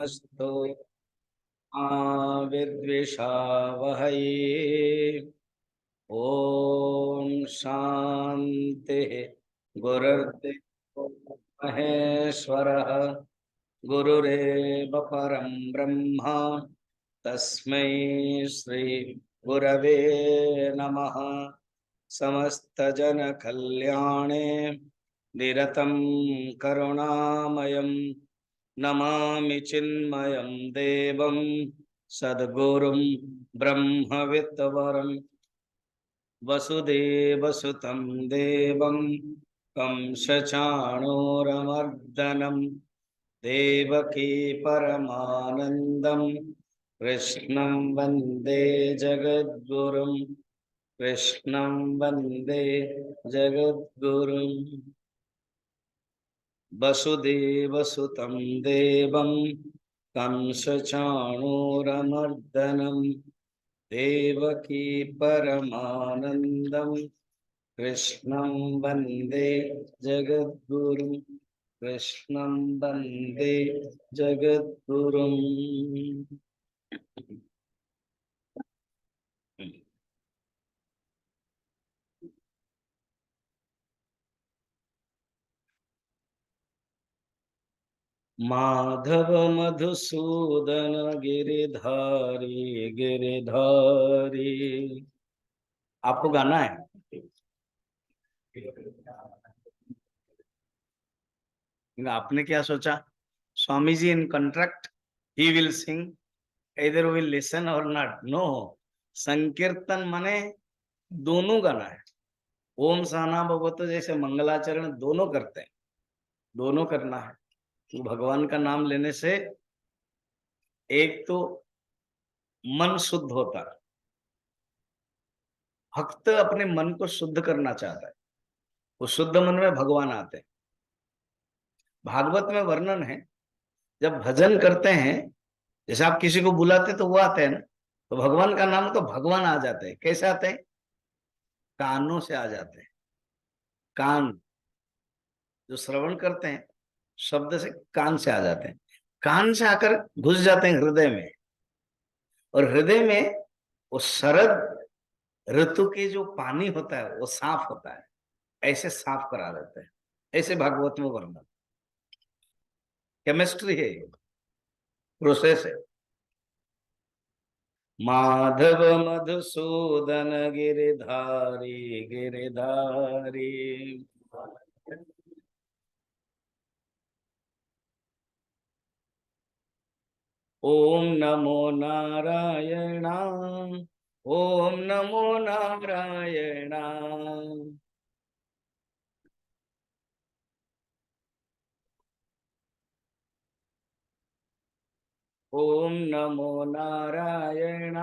अस्तु मा विद्विषावहै। ओम शांति। गुरुर्देवो महेश्वरः गुरुरेव परं ब्रह्म तस्मै श्री गुरवे नमः। समस्त जन कल्याणे निरतं करुणामयं नमामि चिन्मयं देवं सद्गुरुं ब्रह्मविद्वरं वसुदेवसुतं देवं कंसचाणूरमर्दनं देवकी परमानन्दं कृष्णं वन्दे जगद्गुरुं कृष्णं वन्दे जगद्गुरुं वसुदेवसुतं देवं कंसचाणूरमर्दनं देवकी परमानन्दं कृष्णं वन्दे जगद्गुरुं कृष्णं वन्दे जगद्गुरुं। माधव मधुसूदन गिरिधारी गिरिधारी। आपको गाना है? आपने क्या सोचा? स्वामी जी इन कॉन्ट्रैक्ट ही विल सिंग, इधर विल लिसन और नॉट। नो, संकीर्तन माने दोनों गाना है। ओम सहना भगवतो जैसे मंगलाचरण दोनों करते हैं, दोनों करना है। तो भगवान का नाम लेने से एक तो मन शुद्ध होता है। भक्त अपने मन को शुद्ध करना चाहता है, वो शुद्ध मन में भगवान आते हैं। भागवत में वर्णन है, जब भजन करते हैं, जैसे आप किसी को बुलाते तो वो आते हैं ना, तो भगवान का नाम तो भगवान आ जाते हैं। कैसे आते हैं? कानों से आ जाते हैं। कान जो श्रवण करते हैं, शब्द से कान से आ जाते हैं। कान से आकर घुस जाते हैं हृदय में, और हृदय में वो शरद ऋतु के जो पानी होता है वो साफ होता है, ऐसे साफ करा देते हैं। ऐसे भागवत में वर्णन, केमिस्ट्री है, प्रोसेस है। माधव मधुसूदन गिरिधारी गिरिधारी। ओम नमो नारायण, ओम नमो नारायण। ओम नमो नारायण,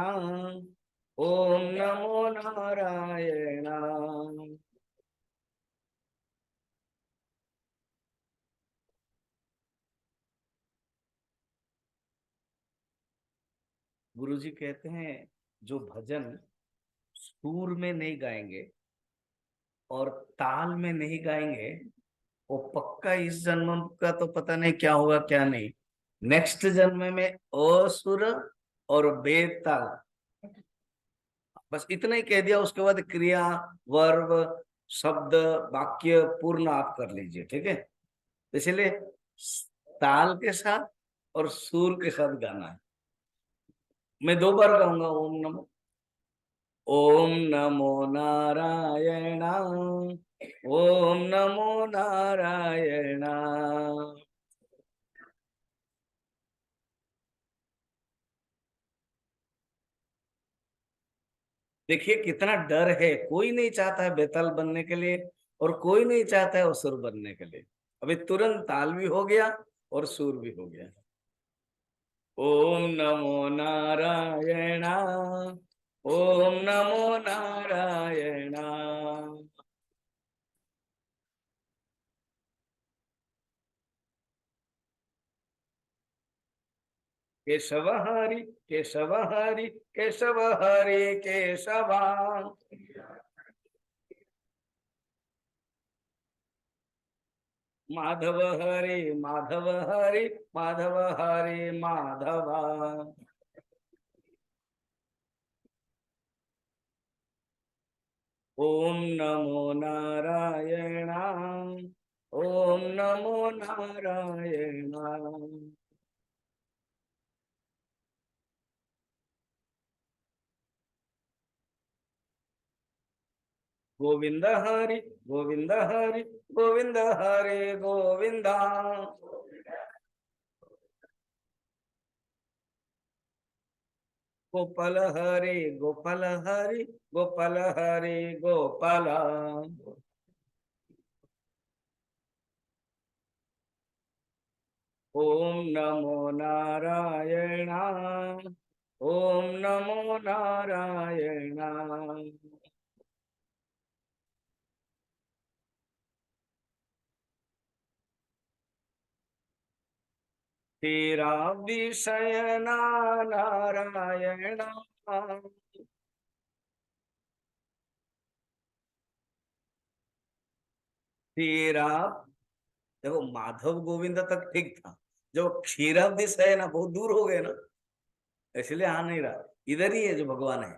ओम नमो नारायण। गुरु जी कहते हैं, जो भजन सुर में नहीं गाएंगे और ताल में नहीं गाएंगे, वो पक्का इस जन्म का तो पता नहीं क्या होगा क्या नहीं, नेक्स्ट जन्म में असुर और बेताल। बस इतना ही कह दिया, उसके बाद क्रिया, वर्ब, शब्द, वाक्य पूर्ण आप कर लीजिए, ठीक है? इसलिए ताल के साथ और सुर के साथ गाना है। मैं दो बार गाऊंगा। ओम नमो नारायण, ओम नमो नारायण। देखिए कितना डर है, कोई नहीं चाहता है बेताल बनने के लिए, और कोई नहीं चाहता है असुर बनने के लिए। अभी तुरंत ताल भी हो गया और सुर भी हो गया। ओम नमो नारायण, ओम नमो नारायण। केशव हरि केशव हरि केशव हरि केशवा। माधव हरे माधव हरे माधव हरे माधवा। ओम नमो नारायण। ओम नमो नारायण। गोविंद हरि गोविंद हरि गोविंद हरे गोविंदा। गोपाल हरे गोपाल हरे गोपाल हरे गोपाला। ओम नमो नारायण। ओम नमो नारायण। तेरा विषय नारायण। तेरा, देखो माधव गोविंद तक ठीक था, जो क्षीराब्दी है ना बहुत दूर हो गए ना, इसलिए आ नहीं रहा। इधर ही है जो भगवान है।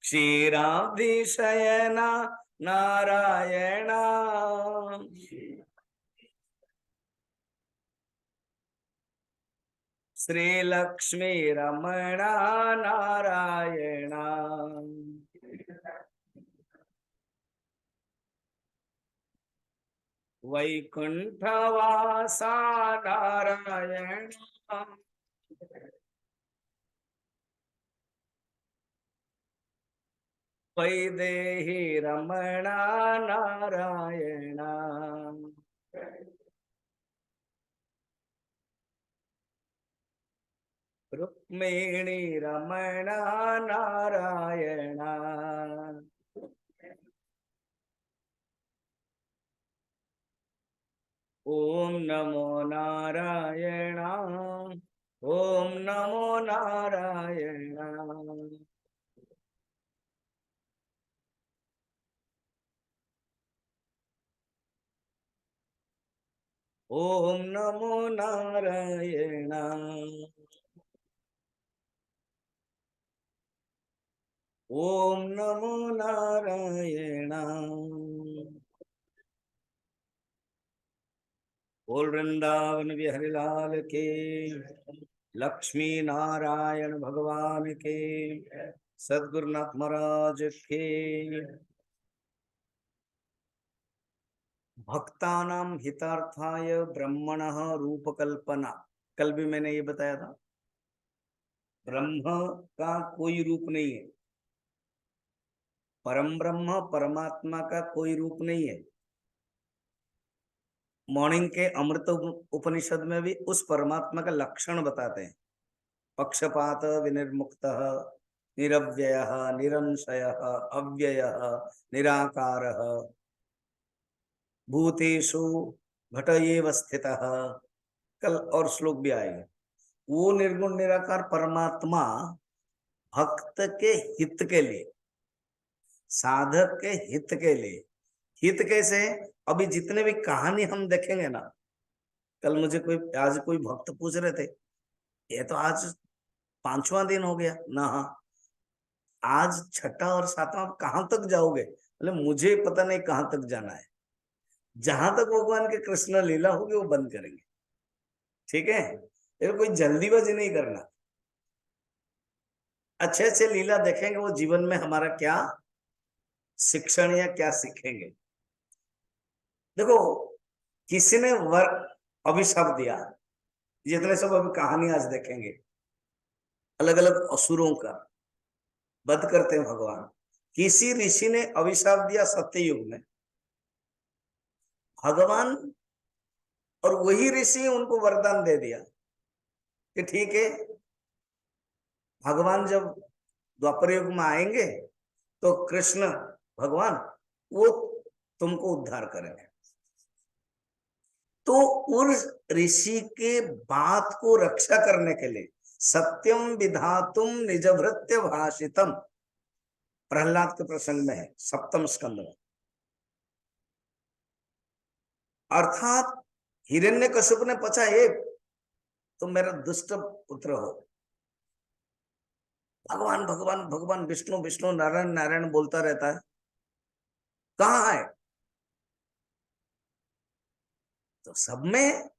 क्षीराब्दी शयना नारायण। श्री लक्ष्मी रमण नारायण। वैकुंठवासा नारायण। वैदेही रमण नारायण। रुक्मिणी रमण नारायण। ओम नमो नारायण। ओम नमो नारायण। ओम नमो नारायण। ओम नमो नारायण। बोल वृंदावन बिहारी लाल के, लक्ष्मी नारायण भगवान के, सद्गुरुनाथ महाराज के। भक्तानाम हितार्थाय ब्रह्मणः रूप कल्पना, कल भी मैंने ये बताया था। ब्रह्म का कोई रूप नहीं है, परम ब्रह्म परमात्मा का कोई रूप नहीं है। मॉर्निंग के अमृत उपनिषद में भी उस परमात्मा का लक्षण बताते हैं। पक्षपात विनिर्मुक्त, निरव्यय, निरंशय, अव्यय, निराकार, भूतेषु घट एव स्थितः। कल और श्लोक भी आएगा। वो निर्गुण निराकार परमात्मा भक्त के हित के लिए, साधक के हित के लिए। हित कैसे है? अभी जितने भी कहानी हम देखेंगे ना, कल मुझे कोई, आज कोई भक्त पूछ रहे थे, ये तो आज पांचवा दिन हो गया ना, हाँ आज छठा और सातवां, कहां तक जाओगे? मतलब मुझे पता नहीं कहां तक जाना है। जहां तक भगवान के कृष्ण लीला होगी वो बंद करेंगे। ठीक है, ये कोई जल्दीबाजी नहीं करना। अच्छे अच्छे लीला देखेंगे, वो जीवन में हमारा क्या शिक्षण या क्या सीखेंगे। देखो, किसी ने वर अभिशाप दिया, जितने सब अभी कहानी आज देखेंगे, अलग अलग असुरों का वध करते हैं भगवान। किसी ऋषि ने अभिशाप दिया सत्य युग में, भगवान और वही ऋषि उनको वरदान दे दिया कि ठीक है, भगवान जब द्वापर युग में आएंगे तो कृष्ण भगवान वो तुमको उद्धार करेंगे। तो उस ऋषि के बात को रक्षा करने के लिए सत्यम विधातुम निजभृत्य भाषितम, प्रहलाद के प्रसंग में है, सप्तम स्कंद में। अर्थात हिरण्यकश्यप ने पूछा, हे तुम मेरा दुष्ट पुत्र हो, भगवान भगवान भगवान विष्णु विष्णु नारायण नारायण बोलता रहता है, कहाँ है? तो सब में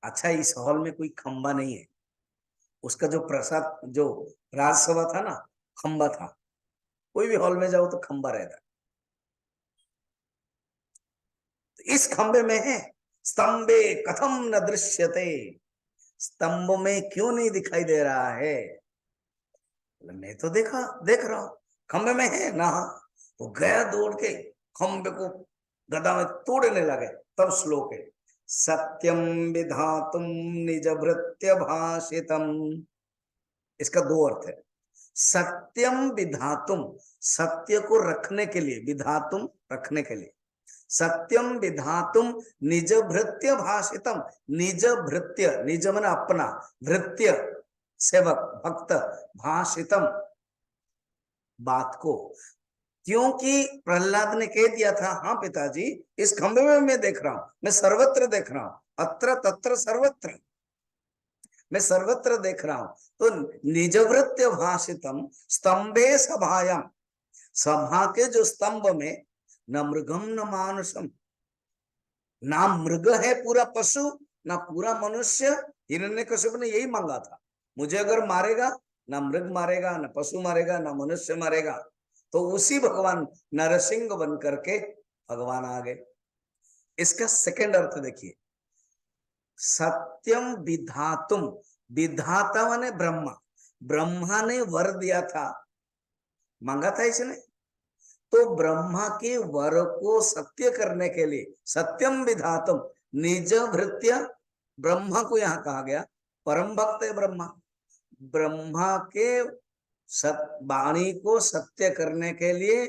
अच्छा, इस हॉल में कोई खंबा नहीं है, उसका जो प्रसाद जो राजसभा था ना, खंबा था, कोई भी हॉल में जाओ तो खंबा रहता है। तो इस खंबे में है, स्तंभे कथम न दृश्यते, स्तंभ में क्यों नहीं दिखाई दे रहा है? मैं तो देख रहा हूं, खंबे में है ना। वो गया दौड़ के खंबे को गदा में तोड़ने लगे। तब श्लोक है, सत्यम विधातुम निज भृत्य भाषितम। इसका दो अर्थ है, सत्यम विधातुम, सत्य को रखने के लिए, विधातुम रखने के लिए, सत्यम विधातुम निज भृत्य भाषितम, निज भृत्य, निज मन अपना, भृत्य सेवक भक्त, भाषितम बात को, क्योंकि प्रहलाद ने कह दिया था, हाँ पिताजी इस खंबे में मैं देख रहा हूं, मैं सर्वत्र देख रहा हूं, अत्र तत्र सर्वत्र, मैं सर्वत्र देख रहा हूं। तो निजवृत्य भाषितम स्तंभे सभायाम, सभा के जो स्तंभ में, न मृगम न मानुषम, ना मृग है पूरा पशु, ना पूरा मनुष्य। हिरण्यकश्यप ने यही मांगा था, मुझे अगर मारेगा, ना मृग मारेगा, ना पशु मारेगा, ना मनुष्य मारेगा। तो उसी भगवान नरसिंह बन करके भगवान आ गए। इसका सेकंड अर्थ देखिए, सत्यम विधातुम, विधाता माने ब्रह्मा, ब्रह्मा ने वर दिया था, मांगा था इसने, तो ब्रह्मा के वर को सत्य करने के लिए सत्यम विधातुम निज भृत्य, ब्रह्मा को यहां कहा गया, परम भक्त है ब्रह्मा, ब्रह्मा के वाणी को सत्य करने के लिए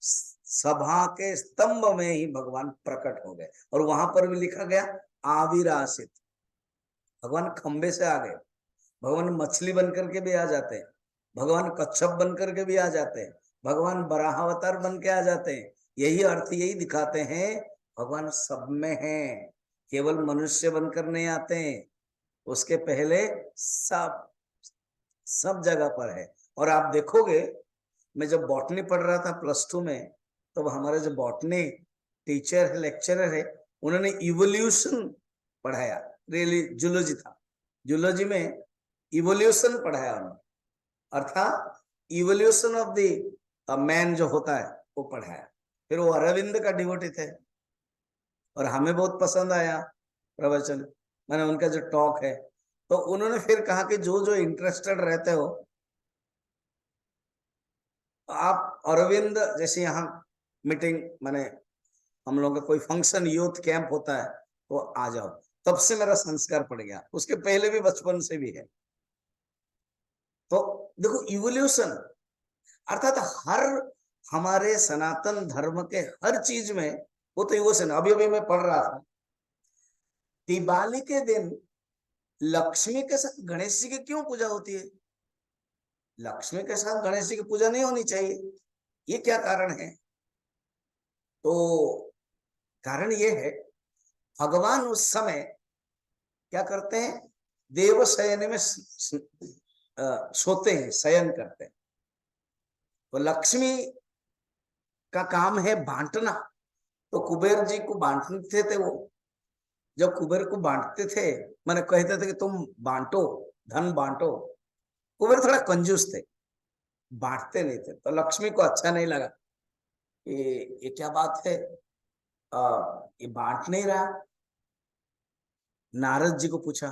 सभा के स्तंभ में ही भगवान प्रकट हो गए। और वहां पर भी लिखा गया आविरासित, भगवान खंबे से आ गए, भगवान मछली बनकर के भी आ जाते हैं, भगवान कच्छप बनकर के भी आ जाते हैं, भगवान बराह अवतार बन के आ जाते हैं। यही अर्थ यही दिखाते हैं, भगवान सब में है, केवल मनुष्य बनकर नहीं आते हैं, उसके पहले सब जगह पर है। और आप देखोगे, मैं जब बॉटनी पढ़ रहा था +2 में, तो हमारे जो बॉटनी टीचर है, लेक्चरर है, उन्होंने इवोल्यूशन पढ़ाया, रियली जूलॉजी था, जूलॉजी में इवोल्यूशन पढ़ाया उन्होंने, अर्थात इवोल्यूशन ऑफ द मैन जो होता है वो पढ़ाया। फिर वो अरविंद का डिवोटी थे और हमें बहुत पसंद आया प्रवचन, मैंने उनका जो टॉक है, तो उन्होंने फिर कहा कि जो जो इंटरेस्टेड रहते हो आप अरविंद जैसे यहाँ मीटिंग, माने हम लोगों का कोई फंक्शन यूथ कैंप होता है तो आ जाओ। तब से मेरा संस्कार पड़ गया, उसके पहले भी बचपन से भी है। तो देखो इवोल्यूशन, अर्थात हर हमारे सनातन धर्म के हर चीज में वो तो इवोल्यूशन। अभी अभी मैं पढ़ रहा था, दिवाली के दिन लक्ष्मी के साथ गणेश जी की क्यों पूजा होती है? लक्ष्मी के साथ गणेश जी की पूजा नहीं होनी चाहिए, ये क्या कारण है? तो कारण ये है, भगवान उस समय क्या करते हैं, देव शयन में सोते हैं, शयन करते हैं। तो लक्ष्मी का काम है बांटना, तो कुबेर जी को बांटते थे वो, जब कुबेर को बांटते थे, मैंने कहते थे कि तुम बांटो, धन बांटो, कुबेर थोड़ा कंजूस थे, बांटते नहीं थे। तो लक्ष्मी को अच्छा नहीं लगा, ये क्या बात है, ये बांट नहीं रहा। नारद जी को पूछा,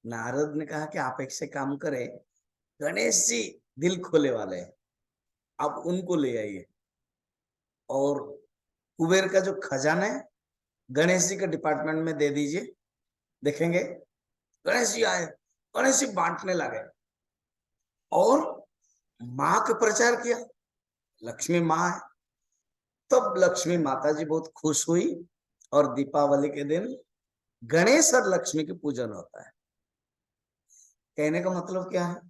नारद ने कहा कि आप एक से काम करें, गणेश जी दिल खोले वाले हैं, आप उनको ले आइए, और कुबेर का जो खजाना है गणेश जी के डिपार्टमेंट में दे दीजिए, देखेंगे। गणेश जी आए, गणेश जी बांटने लगे और माँ का प्रचार किया, लक्ष्मी माँ है। तब लक्ष्मी माता जी बहुत खुश हुई और दीपावली के दिन गणेश और लक्ष्मी की पूजन होता है। कहने का मतलब क्या है,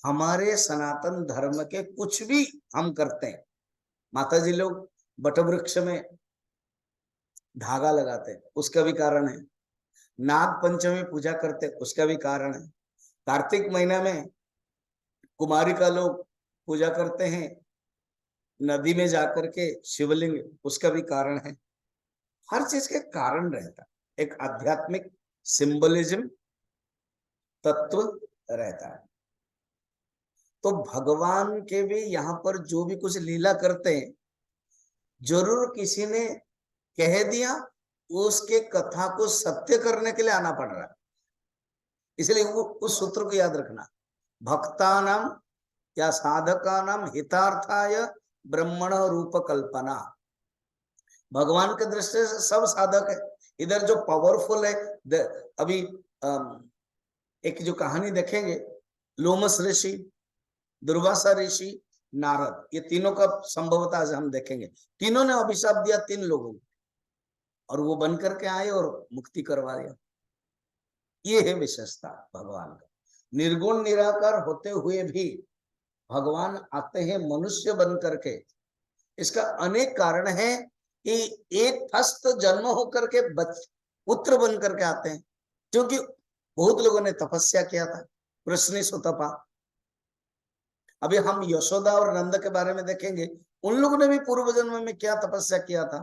हमारे सनातन धर्म के कुछ भी हम करते हैं, माता जी लोग वट वृक्ष में धागा लगाते, उसका भी कारण है। नाग पंचमी पूजा करते, उसका भी कारण है। कार्तिक महीना में कुमारी का लोग पूजा करते हैं नदी में जाकर के शिवलिंग, उसका भी कारण है। हर चीज के कारण रहता है, एक आध्यात्मिक सिंबलिज्म तत्व रहता है। तो भगवान के भी यहाँ पर जो भी कुछ लीला करते हैं, जरूर किसी ने कह दिया, उसके कथा को सत्य करने के लिए आना पड़ रहा है। इसलिए उस सूत्र को याद रखना, भक्तानाम या साधकानाम हितार्थाय ब्रह्मण रूप कल्पना। भगवान के दृष्टि से सब साधक है। इधर जो पावरफुल है, अभी एक जो कहानी देखेंगे, लोमस ऋषि, दुर्वासा ऋषि, नारद, ये तीनों का संभवतः आज हम देखेंगे। तीनों ने अभिशाप दिया 3 लोगों को, और वो बन करके आए और मुक्ति करवा दिया। ये है विशेषता भगवान का। निर्गुण निराकार होते हुए भी भगवान आते हैं मनुष्य बन करके। इसका अनेक कारण है कि एक हस्त जन्म होकर के पुत्र बन करके आते हैं, क्योंकि बहुत लोगों ने तपस्या किया था, कृष्ण सुतपा। अभी हम यशोदा और नंद के बारे में देखेंगे, उन लोगों ने भी पूर्व जन्म में क्या तपस्या किया था।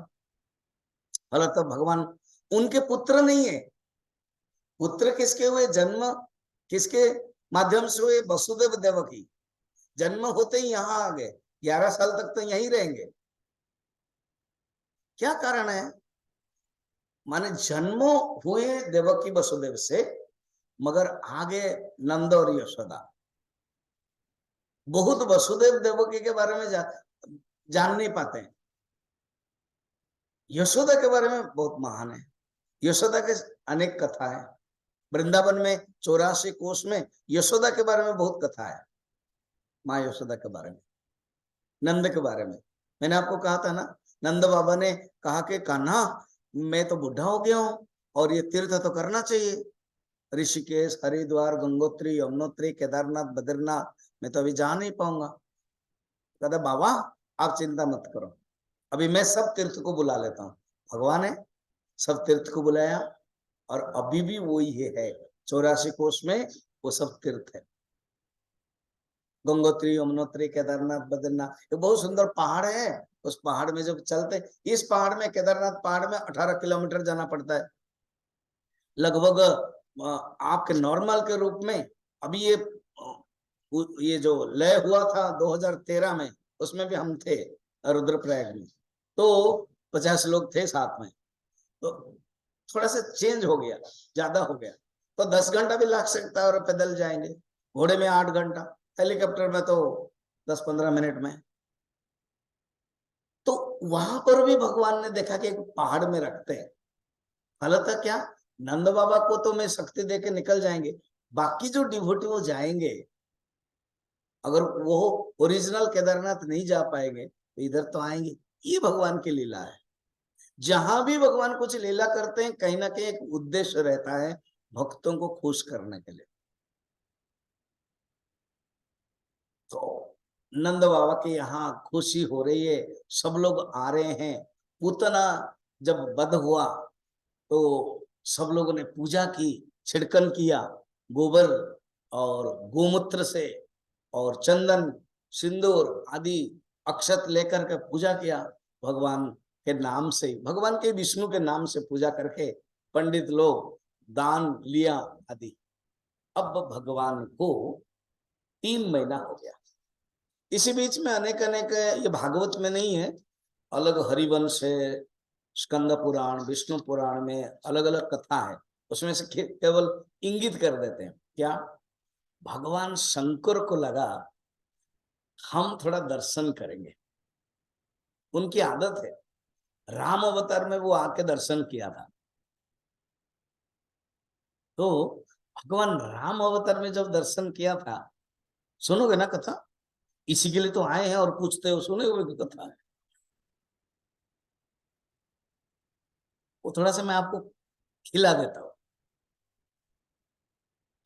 हालांकि भगवान उनके पुत्र नहीं है। पुत्र किसके हुए, जन्म किसके माध्यम से हुए, वसुदेव देवकी। जन्म होते ही यहाँ आ गए, 11 साल तक तो यहीं रहेंगे। क्या कारण है? माने जन्म हुए देवकी वसुदेव से, मगर आगे नंद और यशोदा। बहुत वसुदेव देवकी के बारे में जान नहीं पाते हैं। यशोदा के बारे में बहुत महान है। यशोदा के अनेक कथा है। वृंदावन में 84 कोष में यशोदा के बारे में बहुत कथा है। माँ यशोदा के बारे में, नंद के बारे में। मैंने आपको कहा था ना, नंद बाबा ने कहा कि कान्हा, मैं तो बूढ़ा हो गया हूं और ये तीर्थ तो करना चाहिए। ऋषिकेश, हरिद्वार, गंगोत्री, यमुनोत्री, केदारनाथ, बद्रीनाथ, मैं तो अभी जा नहीं पाऊंगा। कहता बाबा आप चिंता मत करो, अभी मैं सब तीर्थ को बुला लेता हूँ। भगवान है, सब तीर्थ को बुलाया, और अभी भी वही है 84 कोष में वो सब तीर्थ है। गंगोत्री, यमुनोत्री, केदारनाथ, बद्रीनाथ, ये बहुत सुंदर पहाड़ है। उस पहाड़ में जब चलते, इस पहाड़ में, केदारनाथ पहाड़ में 18 किलोमीटर जाना पड़ता है लगभग। आपके नॉर्मल के रूप में अभी ये जो लय हुआ था 2013 में, उसमें भी हम थे रुद्रप्रयाग में, तो 50 लोग थे साथ में। तो थोड़ा सा चेंज हो गया, ज्यादा हो गया, तो 10 घंटा भी लग सकता है और पैदल जाएंगे। घोड़े में 8 घंटा, हेलीकॉप्टर में तो 10-15 मिनट में। तो वहां पर भी भगवान ने देखा कि एक पहाड़ में रखते हैं। हालांकि क्या, नंद बाबा को तो मैं शक्ति देके निकल जाएंगे, बाकी जो डिवोटी वो जाएंगे, अगर वो ओरिजिनल केदारनाथ नहीं जा पाएंगे तो इधर तो आएंगे। ये भगवान की लीला है। जहां भी भगवान कुछ लीला करते हैं, कहीं ना कहीं एक उद्देश्य रहता है, भक्तों को खुश करने के लिए। तो नंद बाबा के यहाँ खुशी हो रही है, सब लोग आ रहे हैं। पूतना जब वध हुआ तो सब लोगों ने पूजा की, छिड़कन किया गोबर और गोमूत्र से, और चंदन, सिंदूर आदि अक्षत लेकर के पूजा किया। भगवान के नाम से, भगवान के विष्णु के नाम से पूजा करके पंडित लोग दान लिया आदि। अब भगवान को 3 महीना हो गया। इसी बीच में अनेक अनेक, ये भागवत में नहीं है, अलग हरिवंश है, स्कंद पुराण, विष्णु पुराण में अलग अलग कथा है। उसमें से केवल इंगित कर देते हैं। क्या, भगवान शंकर को लगा हम थोड़ा दर्शन करेंगे। उनकी आदत है, राम अवतार में वो आके दर्शन किया था। तो भगवान राम अवतार में जब दर्शन किया था, सुनोगे ना कथा, इसी के लिए तो आए हैं और पूछते हो, सुने हुए कथा है वो, थोड़ा सा मैं आपको खिला देता हूं।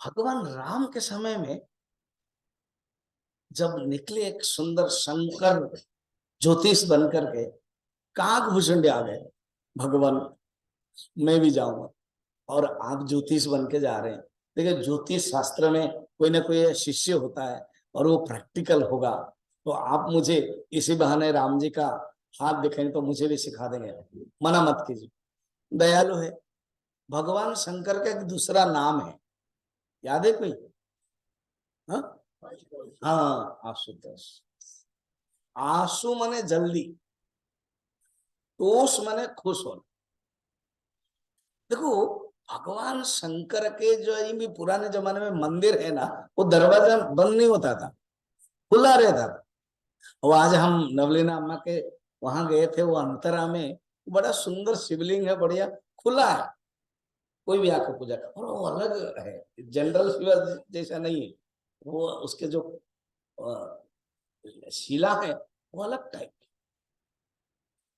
भगवान राम के समय में जब निकले एक सुंदर शंकर ज्योतिष बनकर के, काकभूषण आ गए। भगवान मैं भी जाऊंगा, और आप ज्योतिष बन के जा रहे हैं। देखिए ज्योतिष शास्त्र में कोई ना कोई शिष्य होता है और वो प्रैक्टिकल होगा, तो आप मुझे इसी बहाने राम जी का हाथ दिखाएंगे तो मुझे भी सिखा देंगे, मना मत कीजिए। दयालु है। भगवान शंकर का एक दूसरा नाम है, याद है कोई? हाँ, हाँ, आशुतोष। आंसू माने जल्दी, तोष माने खुश होना। देखो भगवान शंकर के जो ये भी पुराने जमाने में मंदिर है ना, वो दरवाजा बंद नहीं होता था, खुला रहता था। वो आज हम नवलीना अम्मा के वहां गए थे, वो अंतरा में बड़ा सुंदर शिवलिंग है, बढ़िया खुला है, कोई भी आके पूजा कर, और वो अलग है, जनरल शिवा जैसा नहीं है। वो उसके जो शिला है वो अलग टाइप की।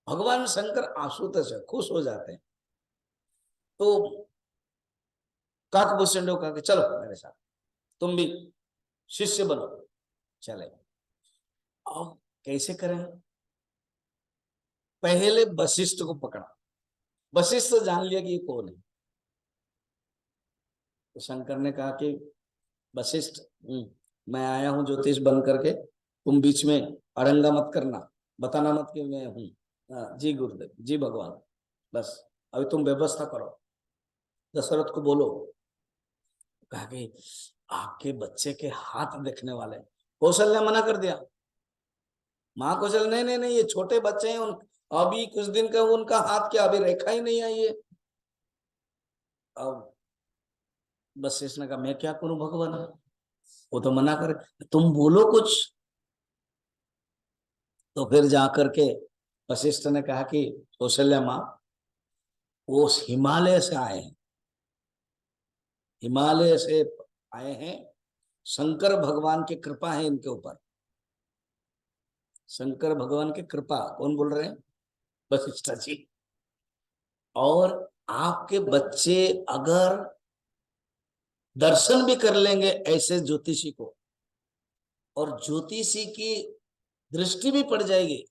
भगवान शंकर आशुतोष है, खुश हो जाते हैं। तो काकभूषण ने कहा कि चलो मेरे साथ, तुम भी शिष्य बनो। चले। अब कैसे करें? पहले वशिष्ठ को पकड़ा। वशिष्ठ तो जान लिया कि ये कौन है। तो शंकर ने कहा कि वशिष्ठ, मैं आया हूं ज्योतिष बन करके, तुम बीच में अड़ंगा मत करना, बताना मत कि मैं हूं। जी गुरुदेव, जी भगवान, बस अभी तुम व्यवस्था करो, दशरथ को बोलो। कहा कि आपके बच्चे के हाथ देखने वाले। कौशल ने मना कर दिया। माँ कौशल, नहीं नहीं नहीं, ये छोटे बच्चे हैं, उन अभी कुछ दिन का उनका हाथ क्या अभी रेखा ही नहीं आई है। अब वशिष्ठ ने कहा मैं क्या करूं भगवान, वो तो मना कर, तुम बोलो कुछ। तो फिर जाकर के वशिष्ठ ने कहा कि कौशल्या माँ, वो हिमालय से आए हैं, हिमालय से आए हैं, शंकर भगवान की कृपा है इनके ऊपर। शंकर भगवान की कृपा, कौन बोल रहे हैं? वशिष्ठ जी। और आपके बच्चे अगर दर्शन भी कर लेंगे ऐसे ज्योतिषी को, और ज्योतिषी की दृष्टि भी पड़ जाएगी,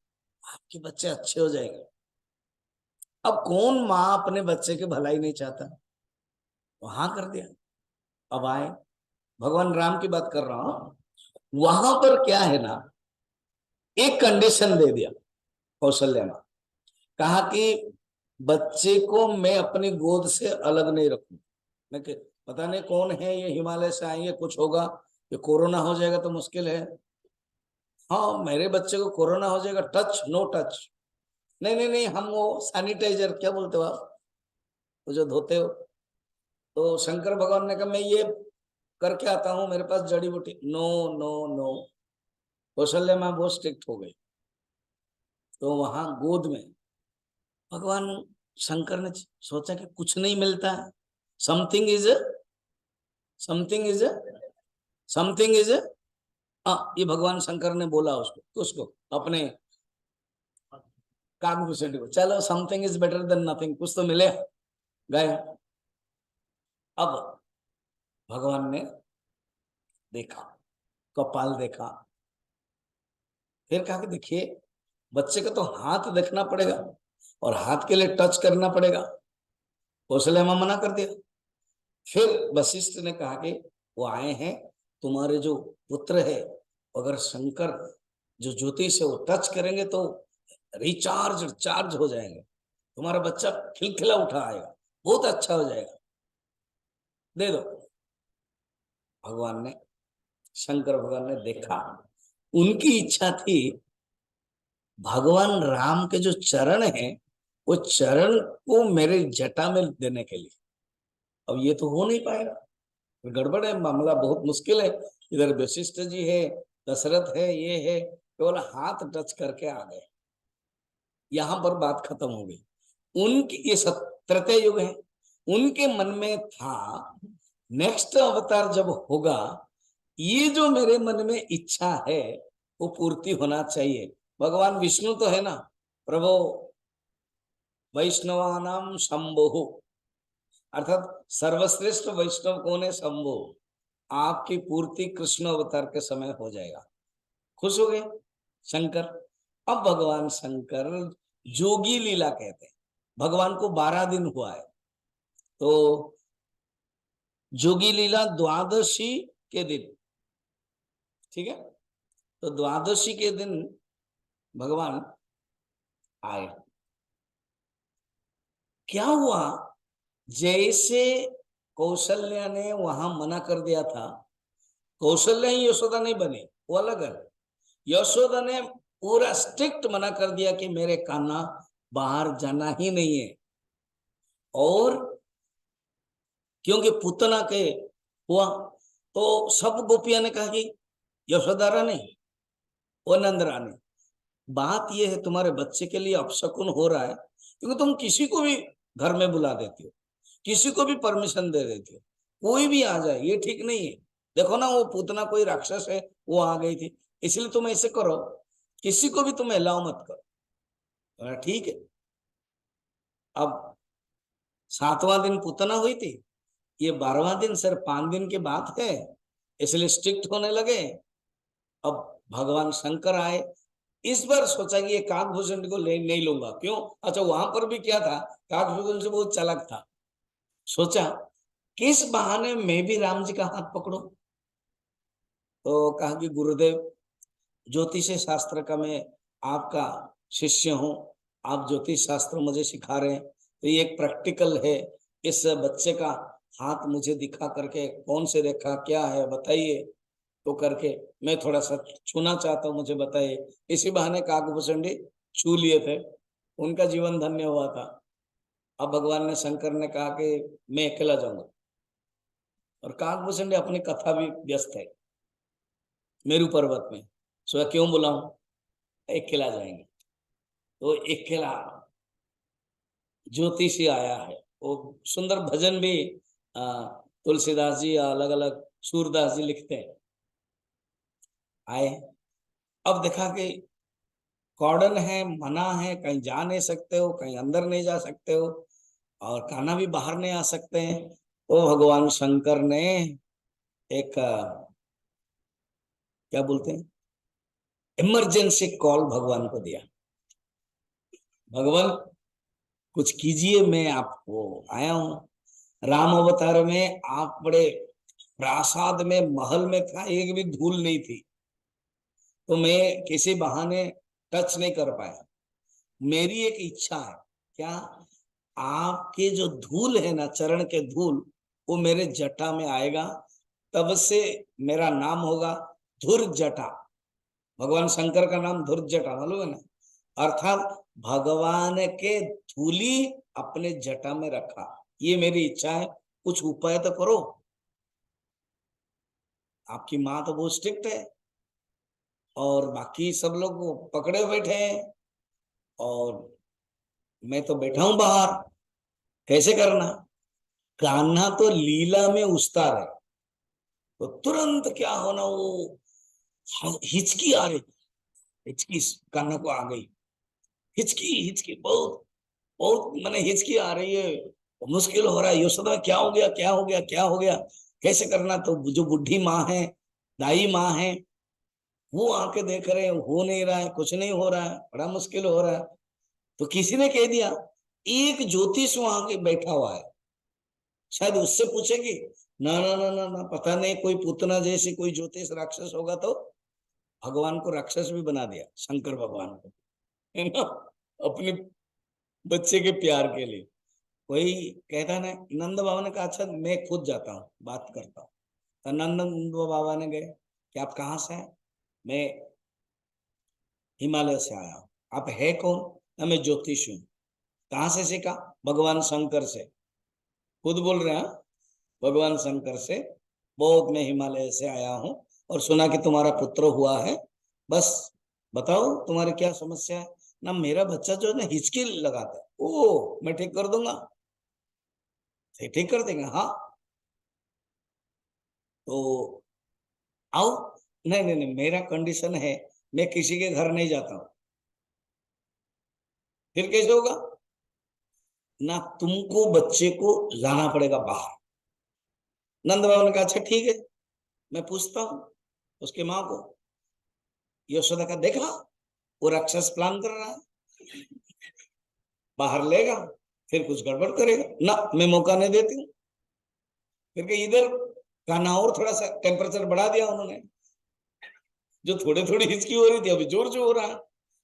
आपके बच्चे अच्छे हो जाएंगे। अब कौन माँ अपने बच्चे की भलाई नहीं चाहता? वहां कर दिया। अब आए, भगवान राम की बात कर रहा हूं। वहां पर क्या है ना, एक कंडीशन दे दिया कौशल्या ने। कहा कि बच्चे को मैं अपनी गोद से अलग नहीं रखूं। मैं पता नहीं कौन है ये, हिमालय से आएंगे, कुछ होगा, ये कोरोना हो जाएगा तो मुश्किल है। हाँ मेरे बच्चे को कोरोना हो जाएगा, टच नो टच। नहीं नहीं नहीं, हम वो सैनिटाइजर क्या बोलते हो आप, वो जो धोते हो। तो शंकर भगवान ने कहा मैं ये करके आता हूँ, मेरे पास जड़ी बूटी। No no no. कौशल्या माँ बहुत स्ट्रिक्ट हो गई। तो वहां गोद में भगवान शंकर ने सोचा कि कुछ नहीं मिलता है, something is, something is, something is, ये भगवान शंकर ने बोला उसको, उसको अपने काकभूषण को, चलो something is better than nothing, कुछ तो मिले। गए। अब भगवान ने देखा, कपाल देखा, फिर कहा कि देखिए बच्चे का तो हाथ देखना पड़ेगा, और हाथ के लिए टच करना पड़ेगा। कौशल्या मां मना कर दिया। फिर वशिष्ठ ने कहा कि वो आए हैं, तुम्हारे जो पुत्र है, अगर शंकर जो ज्योतिष है वो टच करेंगे तो रिचार्ज चार्ज हो जाएंगे, तुम्हारा बच्चा खिलखिला उठा आएगा, बहुत अच्छा हो जाएगा, दे दो। भगवान ने, शंकर भगवान ने देखा, उनकी इच्छा थी भगवान राम के जो चरण हैं, वो चरण को मेरे जटा में देने के लिए। अब ये तो हो नहीं पाएगा, गड़बड़ है, मामला बहुत मुश्किल है। इधर वशिष्ठ जी है, दशरथ है, ये है, केवल हाथ टच करके आ गए, यहां पर बात खत्म हो गई। उनकी ये त्रेता युग है, उनके मन में था नेक्स्ट अवतार जब होगा, ये जो मेरे मन में इच्छा है वो पूर्ति होना चाहिए। भगवान विष्णु तो है ना, प्रभु वैष्णवानाम शंभो, अर्थात सर्वश्रेष्ठ वैष्णव कौन है? शंभो। आपकी पूर्ति कृष्ण अवतार के समय हो जाएगा। खुश हो गए शंकर। अब भगवान शंकर जोगी लीला कहते हैं, भगवान को 12 दिन हुआ है। तो जोगी लीला द्वादशी के दिन, ठीक है, तो द्वादशी के दिन भगवान आए। क्या हुआ, जैसे कौशल्या ने वहां मना कर दिया था, कौशल्या ही यशोदा नहीं बनी, वो अलग है। यशोदा ने पूरा स्ट्रिक्ट मना कर दिया कि मेरे कान्हा बाहर जाना ही नहीं है। और क्योंकि पूतना के हुआ, तो सब गोपियां ने कहा कि यशोदा रानी, वो नंद रानी, बात यह है तुम्हारे बच्चे के लिए अपशकुन हो रहा है, क्योंकि तुम किसी को भी घर में बुला देती हो, किसी को भी परमिशन दे देती हो, कोई भी आ जाए, ये ठीक नहीं है। देखो ना, वो पूतना कोई राक्षस है, वो आ गई थी, इसलिए तुम ऐसे करो, किसी को भी तुम अलाउ मत करो। ठीक है। अब 7वां दिन पूतना हुई थी, ये 12वां दिन सिर्फ 5 दिन की बात है, इसलिए स्ट्रिक्ट होने लगे। अब भगवान शंकर आए, इस बार सोचा कि ये काकभूषण को ले नहीं लूंगा, क्यों, अच्छा वहां पर भी क्या था, काकभूषण से बहुत चालाक था, सोचा किस बहाने मैं भी राम जी का हाथ पकड़ू। तो कहा कि गुरुदेव, ज्योतिष शास्त्र का मैं आपका शिष्य हूँ, आप ज्योतिष शास्त्र मुझे सिखा रहे हैं, तो ये एक प्रैक्टिकल है, इस बच्चे का हाथ मुझे दिखा करके कौन से रेखा क्या है बताइए, तो करके मैं थोड़ा सा छूना चाहता हूँ, मुझे बताइए। इसी बहाने काकभूषण जी छू लिए थे, उनका जीवन धन्य हुआ था। अब भगवान ने, शंकर ने कहा कि मैं अकेला जाऊंगा, और काकभूषण जी अपनी कथा भी व्यस्त है मेरू पर्वत में, सो क्यों बुलाऊं, अकेला जाएंगे। तो अकेला ज्योतिषी आया है, वो सुंदर भजन भी तुलसीदास जी या अलग अलग सूरदास जी लिखते हैं। आए, अब देखा कि कॉर्डन है, मना है, कहीं जा नहीं सकते हो, कहीं अंदर नहीं जा सकते हो, और कान्हा भी बाहर नहीं आ सकते हैं। तो भगवान शंकर ने एक क्या बोलते हैं, इमरजेंसी कॉल भगवान को दिया, भगवान कुछ कीजिए, मैं आपको आया हूं। राम अवतार में आप बड़े प्रासाद में, महल में था, एक भी धूल नहीं थी, तो मैं किसी बहाने टच नहीं कर पाया। मेरी एक इच्छा है, क्या, आपके जो धूल है ना, चरण के धूल, वो मेरे जटा में आएगा, तब से मेरा नाम होगा धुर जटा। भगवान शंकर का नाम धुर जटा मालूम है ना, अर्थात भगवान के धूली अपने जटा में रखा, ये मेरी इच्छा है, कुछ उपाय तो करो। आपकी माँ तो बहुत स्ट्रिक्ट है, और बाकी सब लोग पकड़े बैठे हैं, और मैं तो बैठा हूं बाहर, कैसे करना। कान्हा तो लीला में उस्ताद है, तो तुरंत क्या होना, वो हिचकी आ रही, हिचकी कान्हा को आ गई, हिचकी हिचकी बहुत बहुत, मैंने हिचकी आ रही है, मुश्किल हो रहा है, यशोदा क्या हो गया, क्या हो गया, क्या हो गया, कैसे करना। तो जो बुढ़ी माँ है, दाई माँ है, वो आके देख रहे हैं, हो नहीं रहा है, कुछ नहीं हो रहा है, बड़ा मुश्किल हो रहा है। तो किसी ने कह दिया, एक ज्योतिष वहां के बैठा हुआ है, शायद उससे पूछेगी। ना ना ना ना ना, पता नहीं कोई पूतना जैसी कोई ज्योतिष राक्षस होगा, तो भगवान को राक्षस भी बना दिया, शंकर भगवान को, है ना, अपने बच्चे के प्यार के लिए। वही कहता ना, नंद बाबा ने कहा अच्छा मैं खुद जाता हूँ, बात करता हूँ। तो नंद बाबा ने गए कि आप कहाँ से हैं, मैं हिमालय से आया हूँ। आप है कौन, ना मैं ज्योतिष हूँ। कहाँ से सीखा, भगवान शंकर से, खुद बोल रहे हैं, भगवान शंकर से, बहुत मैं हिमालय से आया हूँ, और सुना कि तुम्हारा पुत्र हुआ है, बस बताओ तुम्हारी क्या समस्या है। ना मेरा बच्चा जो है ना हिचकी लगाता है, ओ मैं ठीक कर दूंगा, ठीक कर देंगे, हाँ तो आओ। नहीं नहीं नहीं, मेरा कंडीशन है, मैं किसी के घर नहीं जाता हूँ। फिर कैसे होगा, ना तुमको बच्चे को लाना पड़ेगा बाहर। नंद बाबा ने कहा अच्छा ठीक है, मैं पूछता हूँ उसकी माँ को। यशोदा का देखा, वो राक्षस प्लान कर रहा है, बाहर लेगा, फिर कुछ गड़बड़ करेगा ना, मैं मौका नहीं देती हूँ। फिर इधर कान्हा और थोड़ा सा टेम्परेचर बढ़ा दिया उन्होंने, जो थोड़ी थोड़ी हिचकी हो रही थी अभी जोर जोर हो रहा है।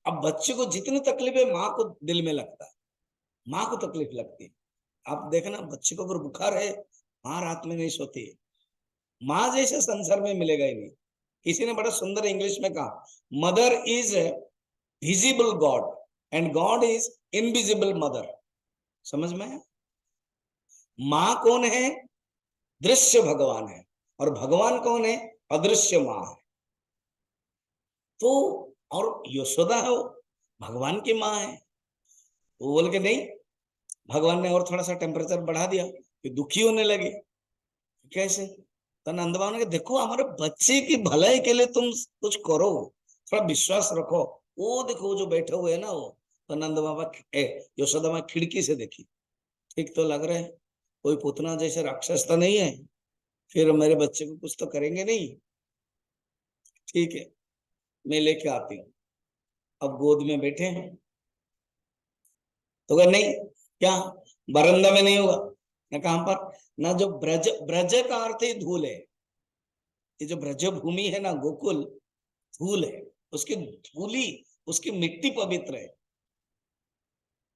अब बच्चे को जितनी तकलीफ है माँ को दिल में लगता है, माँ को तकलीफ लगती है। आप देखना बच्चे को अगर बुखार है, माँ रात में नहीं सोती है। माँ जैसे संसार में मिलेगा ही नहीं। किसी ने बड़ा सुंदर इंग्लिश में कहा, mother is visible God and God is invisible mother. समझ में है? माँ कौन है? दृश्य भगवान है। और भगवान कौन है? अदृश्य माँ है। तो और यशोदा है वो भगवान की माँ है। वो बोल के नहीं, भगवान ने और थोड़ा सा टेम्परेचर बढ़ा दिया, कि दुखी होने लगे। कैसे? तो नंद बाबा ने कहा, देखो हमारे बच्चे की भलाई के लिए तुम कुछ करो, थोड़ा विश्वास रखो। वो देखो वो जो बैठे हुए है ना वो। तो नंद बाबा यशोदा माँ खिड़की से देखी, ठीक तो लग रहा है, कोई पूतना जैसे राक्षस तो नहीं है, फिर मेरे बच्चे को कुछ तो करेंगे नहीं। ठीक है, मैं लेके आती हूँ। अब गोद में बैठे हैं, तो कहा नहीं, क्या बरंदा में नहीं होगा? ना कहां पर? ना, जो ब्रज, ब्रज का अर्थ ही धूल है। ये जो ब्रज भूमि है ना, गोकुल धूल है, उसकी धूली, उसकी मिट्टी पवित्र है।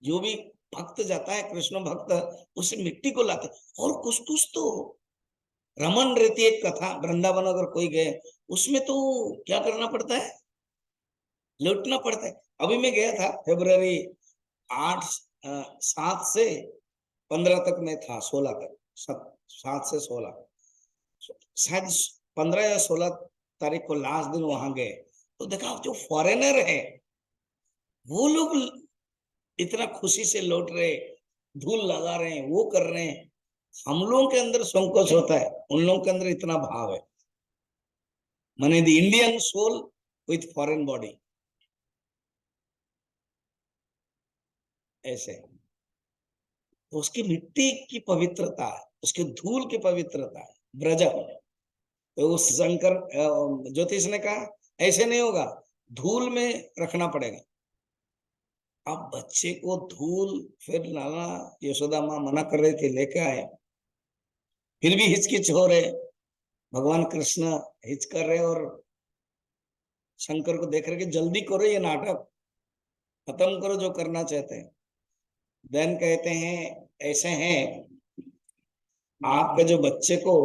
जो भी भक्त जाता है, कृष्ण भक्त, उस मिट्टी को लाते। और कुछ तो रमन रहती है कथा, वृंदावन अगर कोई गए, उसमें तो क्या करना पड़ता है? लौटना पड़ता है। अभी मैं गया था फरवरी 8, 7 से 15 तक में था, 16 तक, 7 से 16, शायद 15 या 16 तारीख को लास्ट दिन वहां गए। तो देखा जो फॉरेनर है वो लोग इतना खुशी से लौट रहे, धूल लगा रहे हैं, वो कर रहे हैं। हम लोगों के अंदर संकोच होता है, उन लोगों के अंदर इतना भाव है। माने the Indian soul with foreign body, ऐसे। तो उसकी मिट्टी की पवित्रता है, उसके धूल की पवित्रता है, ब्रज। तो उस शंकर ज्योतिष ने कहा ऐसे नहीं होगा, धूल में रखना पड़ेगा। अब बच्चे को धूल, फिर लाना, यशोदा माँ मना कर रही थी, लेके आए, फिर भी हिचकिच हो रहे। भगवान कृष्ण हिच कर रहे और शंकर को देख रहे कि जल्दी करो, ये नाटक खत्म करो जो करना चाहते हैं। देन कहते हैं ऐसे हैं, आपके जो बच्चे को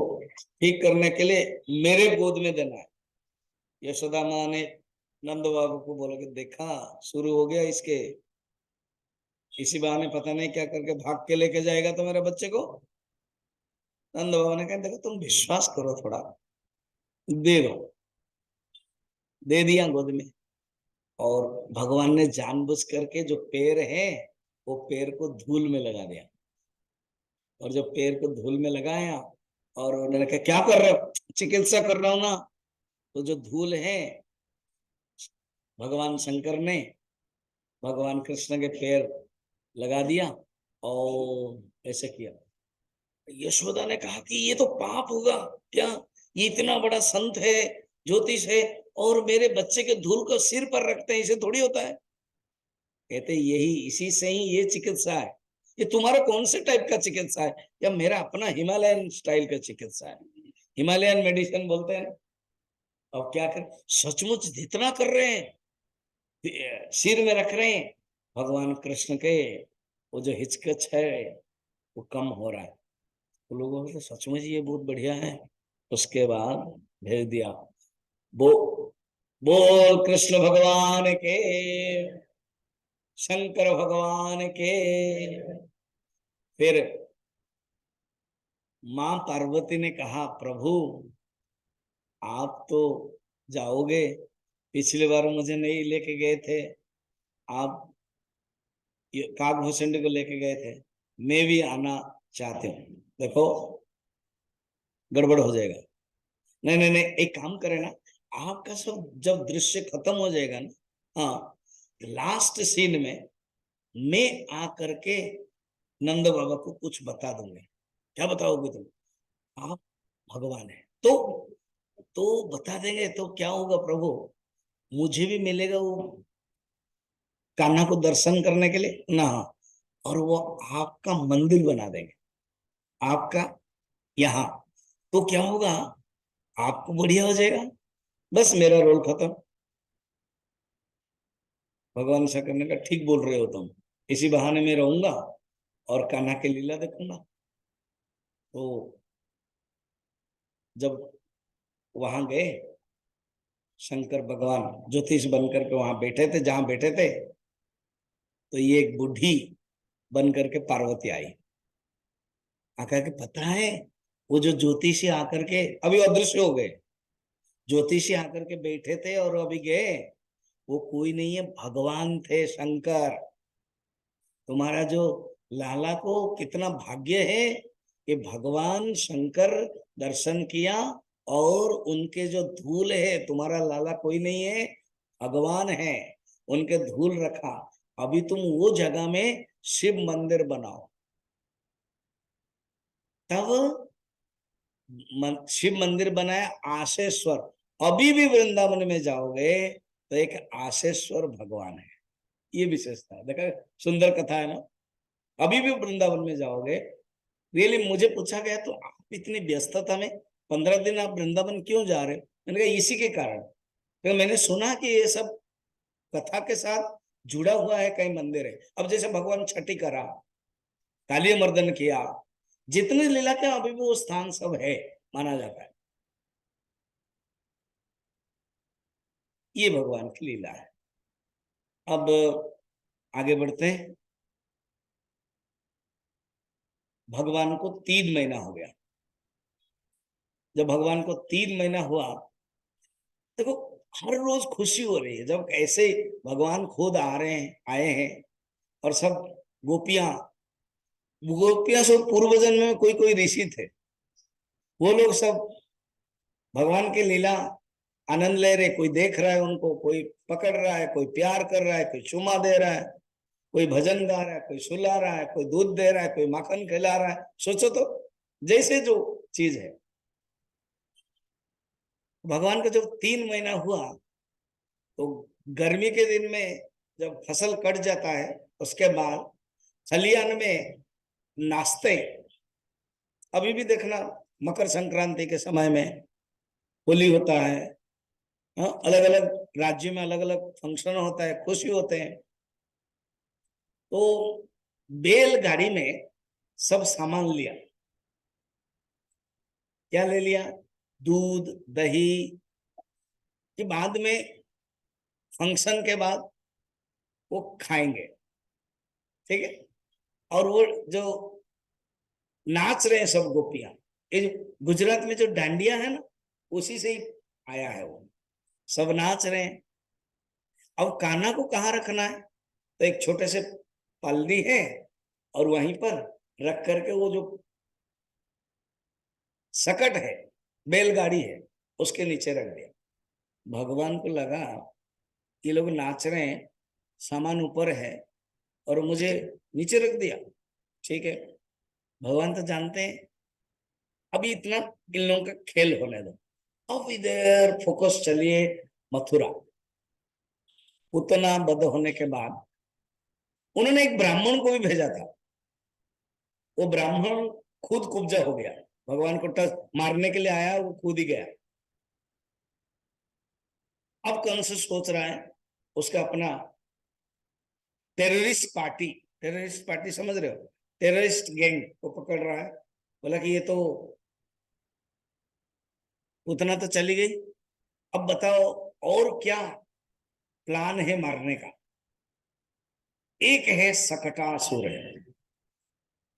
ठीक करने के लिए मेरे गोद में देना है। यशोदा माँ ने नंद बाबू को बोला कि देखा शुरू हो गया इसके, इसी बहाने पता नहीं क्या करके भाग के लेके जाएगा तो मेरे बच्चे को। नंद बाबा ने कहा देखो तुम विश्वास करो थोड़ा, दे दो। दे दिया गोद में। और भगवान ने जानबूझ करके जो पैर है वो पैर को धूल में लगा दिया। और जब पैर को धूल में लगाया और उन्होंने कहा क्या कर रहे हो? चिकित्सा कर रहा हूं ना। तो जो धूल है, भगवान शंकर ने भगवान कृष्ण के पैर लगा दिया और ऐसे किया। यशोदा ने कहा कि ये तो पाप होगा क्या, ये इतना बड़ा संत है, ज्योतिष है, और मेरे बच्चे के धूल को सिर पर रखते हैं, इसे थोड़ी होता है। कहते यही, इसी से ही ये चिकित्सा है। ये तुम्हारा कौन से टाइप का चिकित्सा है? या मेरा अपना हिमालयन स्टाइल का चिकित्सा है, हिमालयन मेडिसिन बोलते हैं। अब क्या कर, सचमुच जितना कर रहे हैं, सिर में रख रहे हैं, भगवान कृष्ण के वो जो हिचकिच है वो कम हो रहा है। तो लोगों को तो सचमुच ये बहुत बढ़िया है। उसके बाद भेज दिया। वो बोल कृष्ण भगवान के, शंकर भगवान के। फिर मां पार्वती ने कहा प्रभु आप तो जाओगे, पिछली बार मुझे नहीं लेके गए थे, आप काकभूषण को लेके गए थे, मैं भी आना चाहते हूँ। देखो गड़बड़ हो जाएगा। नहीं नहीं नहीं, एक काम करे ना, आपका सब जब दृश्य खत्म हो जाएगा ना, हाँ, लास्ट सीन में मैं आकर के नंद बाबा को कुछ बता दूंगा। क्या बताओगे तुम? आप भगवान है तो बता देंगे तो क्या होगा प्रभु, मुझे भी मिलेगा वो कान्हा को दर्शन करने के लिए ना। और वो आपका मंदिर बना देंगे आपका यहाँ। तो क्या होगा, आपको बढ़िया हो जाएगा, बस मेरा रोल खत्म। भगवान से करने का ठीक बोल रहे हो तुम, इसी बहाने में रहूंगा और कान्हा के लीला देखूंगा। तो जब वहां गए, शंकर भगवान ज्योतिष बनकर के वहां बैठे थे जहां बैठे थे, तो ये एक बूढ़ी बन करके पार्वती आई। आकर के पता है, वो जो ज्योतिषी आकर के अभी अदृश्य हो गए, ज्योतिषी आकर के बैठे थे और अभी गए, वो कोई नहीं है, भगवान थे शंकर। तुम्हारा जो लाला को कितना भाग्य है कि भगवान शंकर दर्शन किया, और उनके जो धूल है, तुम्हारा लाला कोई नहीं है, भगवान है, उनके धूल रखा। अभी तुम वो जगह में शिव मंदिर बनाओ। तब शिव मंदिर बनाया आशेश्वर। अभी भी वृंदावन में जाओगे तो एक आशेश्वर भगवान है, ये विशेषता है। देखा, सुंदर कथा है ना। अभी भी वृंदावन में जाओगे, रियली मुझे पूछा गया तो आप इतनी व्यस्तता में 15 दिन आप वृंदावन क्यों जा रहे हो? मैंने कहा इसी के कारण, क्योंकि मैंने सुना कि ये सब कथा के साथ जुड़ा हुआ है, कई मंदिर है। अब जैसे भगवान छठी करा, काली मर्दन किया, जितने लीला के अभी भी वो स्थान सब है, माना जाता है। ये भगवान की लीला है। अब आगे बढ़ते हैं। भगवान को 3 महीना हो गया। जब भगवान को 3 महीना हुआ, देखो हर रोज खुशी हो रही है जब ऐसे भगवान खुद आ रहे हैं, आए हैं। और सब गोपियां, गोपियां सब पूर्व जन्म में कोई कोई ऋषि थे, वो लोग सब भगवान की लीला आनंद ले रहे। कोई देख रहा है उनको, कोई पकड़ रहा है, कोई प्यार कर रहा है, कोई चुमा दे रहा है, कोई भजन गा रहा है, कोई सुला रहा है, कोई दूध दे रहा है, कोई माखन खिला रहा है। सोचो तो, जैसे जो चीज है। भगवान का जब 3 महीना हुआ, तो गर्मी के दिन में जब फसल कट जाता है, उसके बाद खलियान में नाचते। अभी भी देखना, मकर संक्रांति के समय में होली होता है, अलग अलग राज्यों में अलग अलग फंक्शन होता है, खुशी होते हैं। तो बैलगाड़ी में सब सामान लिया। क्या ले लिया? दूध दही, कि बाद में फंक्शन के बाद वो खाएंगे, ठीक है। और वो जो नाच रहे हैं सब गोपियां, ये जो गुजरात में जो डांडिया है ना, उसी से ही आया है वो, सब नाच रहे हैं। अब कान्हा को कहाँ रखना है? तो एक छोटे से पल्ली है, और वहीं पर रख करके वो जो सकट है, बैलगाड़ी है, उसके नीचे रख दिया। भगवान को लगा ये लोग नाच रहे हैं, सामान ऊपर है, और मुझे नीचे रख दिया। ठीक है, भगवान तो जानते हैं अभी इतना इन लोगों का खेल होने दो। अब इधर फोकस चलिए मथुरा। उतना बद होने के बाद उन्होंने एक ब्राह्मण को भी भेजा था। वो ब्राह्मण खुद कुब्जा हो गया, भगवान को टच मारने के लिए आया, वो खुद ही गया। अब कंस सोच रहा है उसका अपना टेररिस्ट पार्टी समझ रहे हो, टेररिस्ट गैंग को पकड़ रहा है। बोला कि ये तो उतना तो चली गई, अब बताओ और क्या प्लान है मारने का। एक है सकटासुर है,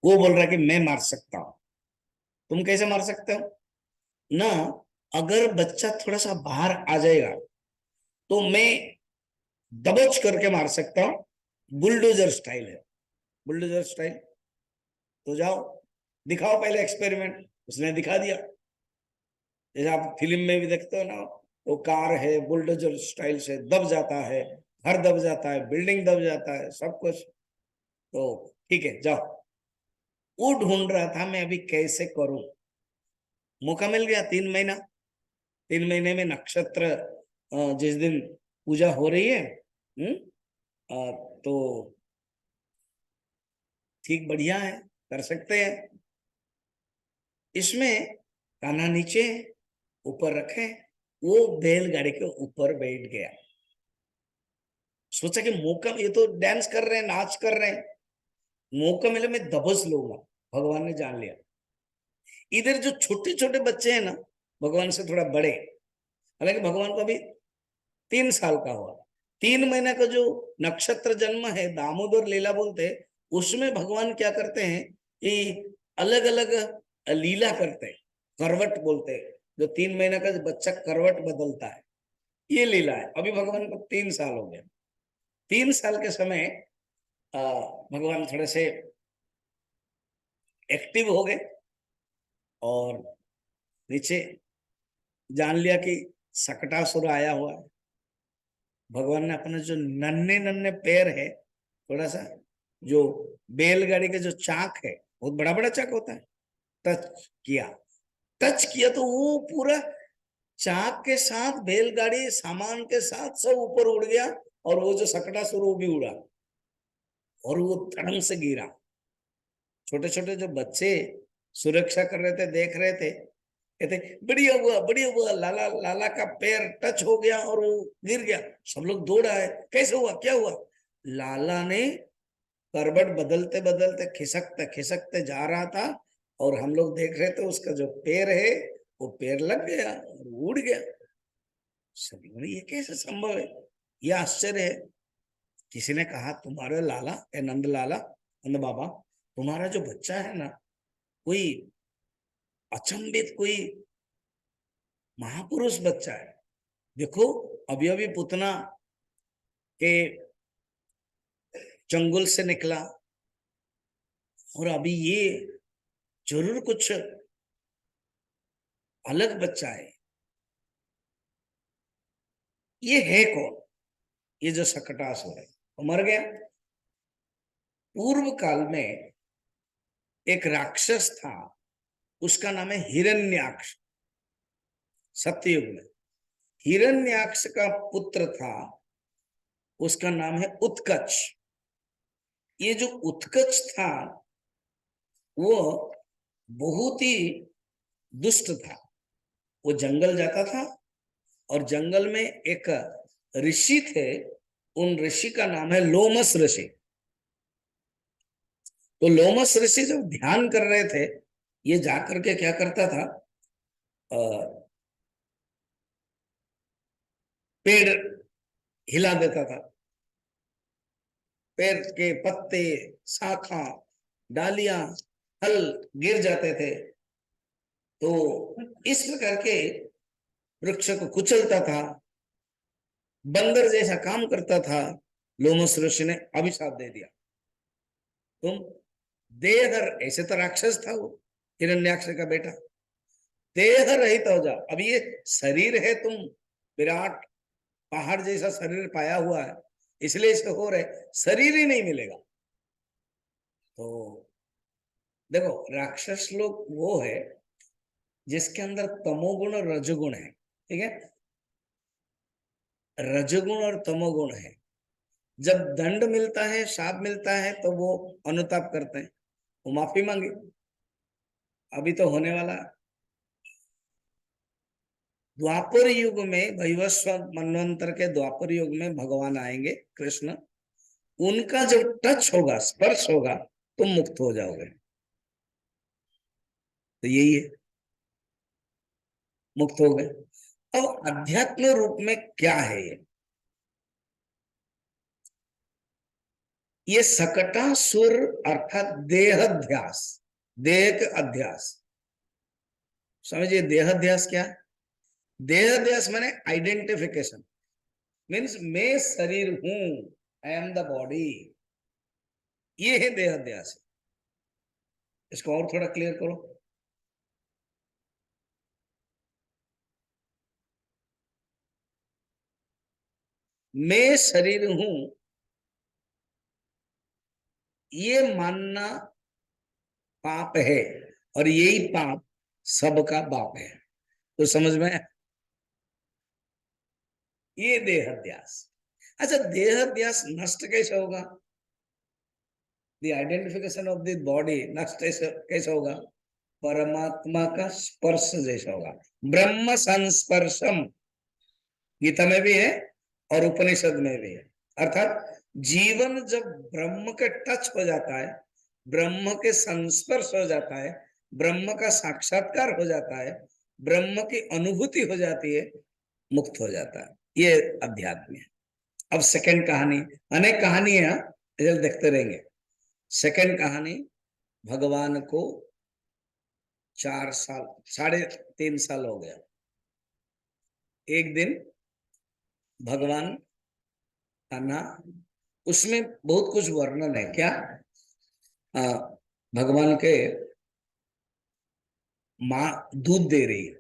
वो बोल रहा है कि मैं मार सकता हूं। तुम कैसे मार सकते हो ना? अगर बच्चा थोड़ा सा बाहर आ जाएगा तो मैं दबोच करके मार सकता हूं। बुलडोजर स्टाइल है, बुलडोजर स्टाइल। तो जाओ दिखाओ पहले एक्सपेरिमेंट। उसने दिखा दिया, जैसे आप फिल्म में भी देखते हो ना, वो कार है, बुलडोजर स्टाइल से दब जाता है, घर दब जाता है, बिल्डिंग दब जाता है, सब कुछ। तो ठीक है जाओ। वो ढूंढ रहा था मैं अभी कैसे करूं। मौका मिल गया, 3 महीना। 3 महीने में नक्षत्र जिस दिन पूजा हो रही है, तो ठीक, बढ़िया है, कर सकते हैं। इसमें कान्हा नीचे, ऊपर रखे, वो बैलगाड़ी के ऊपर बैठ गया। सोचा कि मौका, ये तो डांस कर रहे हैं, नाच कर रहे हैं, मौका मिले मैं दबोच लूंगा। भगवान ने जान लिया। इधर जो छोटे छोटे बच्चे हैं ना, भगवान से थोड़ा बड़े, हालांकि भगवान को अभी 3 साल का हुआ, 3 महीने का जो नक्षत्र जन्म है, दामोदर लीला बोलते हैं, उसमें भगवान क्या करते हैं कि अलग अलग लीला करते हैं। करवट बोलते हैं, जो 3 महीने का बच्चा करवट बदलता है, ये लीला है। अभी भगवान को 3 साल हो गए। 3 साल के समय भगवान थोड़े से एक्टिव हो गए और नीचे जान लिया कि सकटासुर आया हुआ है। भगवान ने अपने जो नन्हे नन्हे पैर है, थोड़ा सा जो बैलगाड़ी के जो चाक है, बहुत बड़ा बड़ा चाक होता है, टच किया। टच किया तो वो पूरा चाक के साथ बैलगाड़ी सामान के साथ सब ऊपर उड़ गया, और वो जो सकटासुर वो भी उड़ा, और वो धड़म से गिरा। छोटे छोटे जो बच्चे सुरक्षा कर रहे थे, देख रहे थे, कहते बढ़िया हुआ, बढ़िया हुआ, लाला लाला का पैर टच हो गया और वो गिर गया। सब लोग दौड़ आए, कैसे हुआ, क्या हुआ? लाला ने करवट बदलते बदलते खिसकते खिसकते जा रहा था, और हम लोग देख रहे थे उसका जो पैर है वो पैर लग गया और उड़ गया। सभी बोले ये कैसे संभव है, ये आश्चर्य है। किसी ने कहा तुम्हारे लाला, नंद लाला, नंद बाबा, तुम्हारा जो बच्चा है ना, कोई अचंभित, कोई महापुरुष बच्चा है। देखो, अभी अभी पुतना के चंगुल से निकला, और अभी ये जरूर कुछ अलग बच्चा है। ये है कौन? ये जो सकटासुर है वो मर गया। पूर्व काल में एक राक्षस था, उसका नाम है हिरण्याक्ष। सत्ययुग में हिरण्याक्ष का पुत्र था, उसका नाम है उत्कच। ये जो उत्कच था वो बहुत ही दुष्ट था। वो जंगल जाता था, और जंगल में एक ऋषि थे, उन ऋषि का नाम है लोमस ऋषि। तो लोमस ऋषि जब ध्यान कर रहे थे, ये जाकर के क्या करता था, पेड़ हिला देता था। पेड़ के पत्ते, शाखा, डालियां, फल गिर जाते थे। तो इस प्रकार के वृक्ष को कुचलता था, बंदर जैसा काम करता था। लोमस ऋषि ने अभिशाप दे दिया, तुम देहर, ऐसे तो राक्षस था वो, हिरण्याक्ष का बेटा, देह रहित हो जाओ। अब ये शरीर है, तुम विराट पहाड़ जैसा शरीर पाया हुआ है, इसलिए इसे हो रहे, शरीर ही नहीं मिलेगा। तो देखो, राक्षस लोग वो है जिसके अंदर तमोगुण और रजोगुण है, ठीक है? रजोगुण और तमोगुण है। जब दंड मिलता है, शाप मिलता है, तो वो अनुताप करते हैं, वो माफी मांगे। अभी तो होने वाला द्वापर युग में, वैवस्वत मनवंतर के द्वापर युग में भगवान आएंगे कृष्ण, उनका जब टच होगा, स्पर्श होगा, तुम मुक्त हो जाओगे। तो यही है, मुक्त हो गए। अब अध्यात्म रूप में क्या है ये सकटासुर अर्थात देहाध्यास, देह के अध्यास। समझिए देहाध्यास क्या है? देहाध्यास माने आइडेंटिफिकेशन, मीन्स मैं शरीर हूं, आई एम द बॉडी, ये है देहाध्यास। इसको और थोड़ा क्लियर करो। मैं शरीर हूं, ये मानना पाप है, और यही पाप सबका बाप है। तो समझ में, ये देहाध्यास। अच्छा, देहाध्यास नष्ट कैसे होगा? The identification of the body next कैसा होगा, परमात्मा का स्पर्श जैसा होगा। ब्रह्म संस्पर्शम गीता में भी है और उपनिषद में भी है। अर्थात जीवन जब ब्रह्म के टच हो जाता है, ब्रह्म के संस्पर्श हो जाता है, ब्रह्म का साक्षात्कार हो जाता है, ब्रह्म की अनुभूति हो जाती है, मुक्त हो जाता है। ये अध्यात्म है। अब सेकंड कहानी, अनेक कहानियां इधर देखते रहेंगे। सेकंड कहानी, भगवान को 4 साल 3.5 साल हो गया। एक दिन भगवान का ना, उसमें बहुत कुछ वर्णन है। क्या भगवान के माँ दूध दे रही है,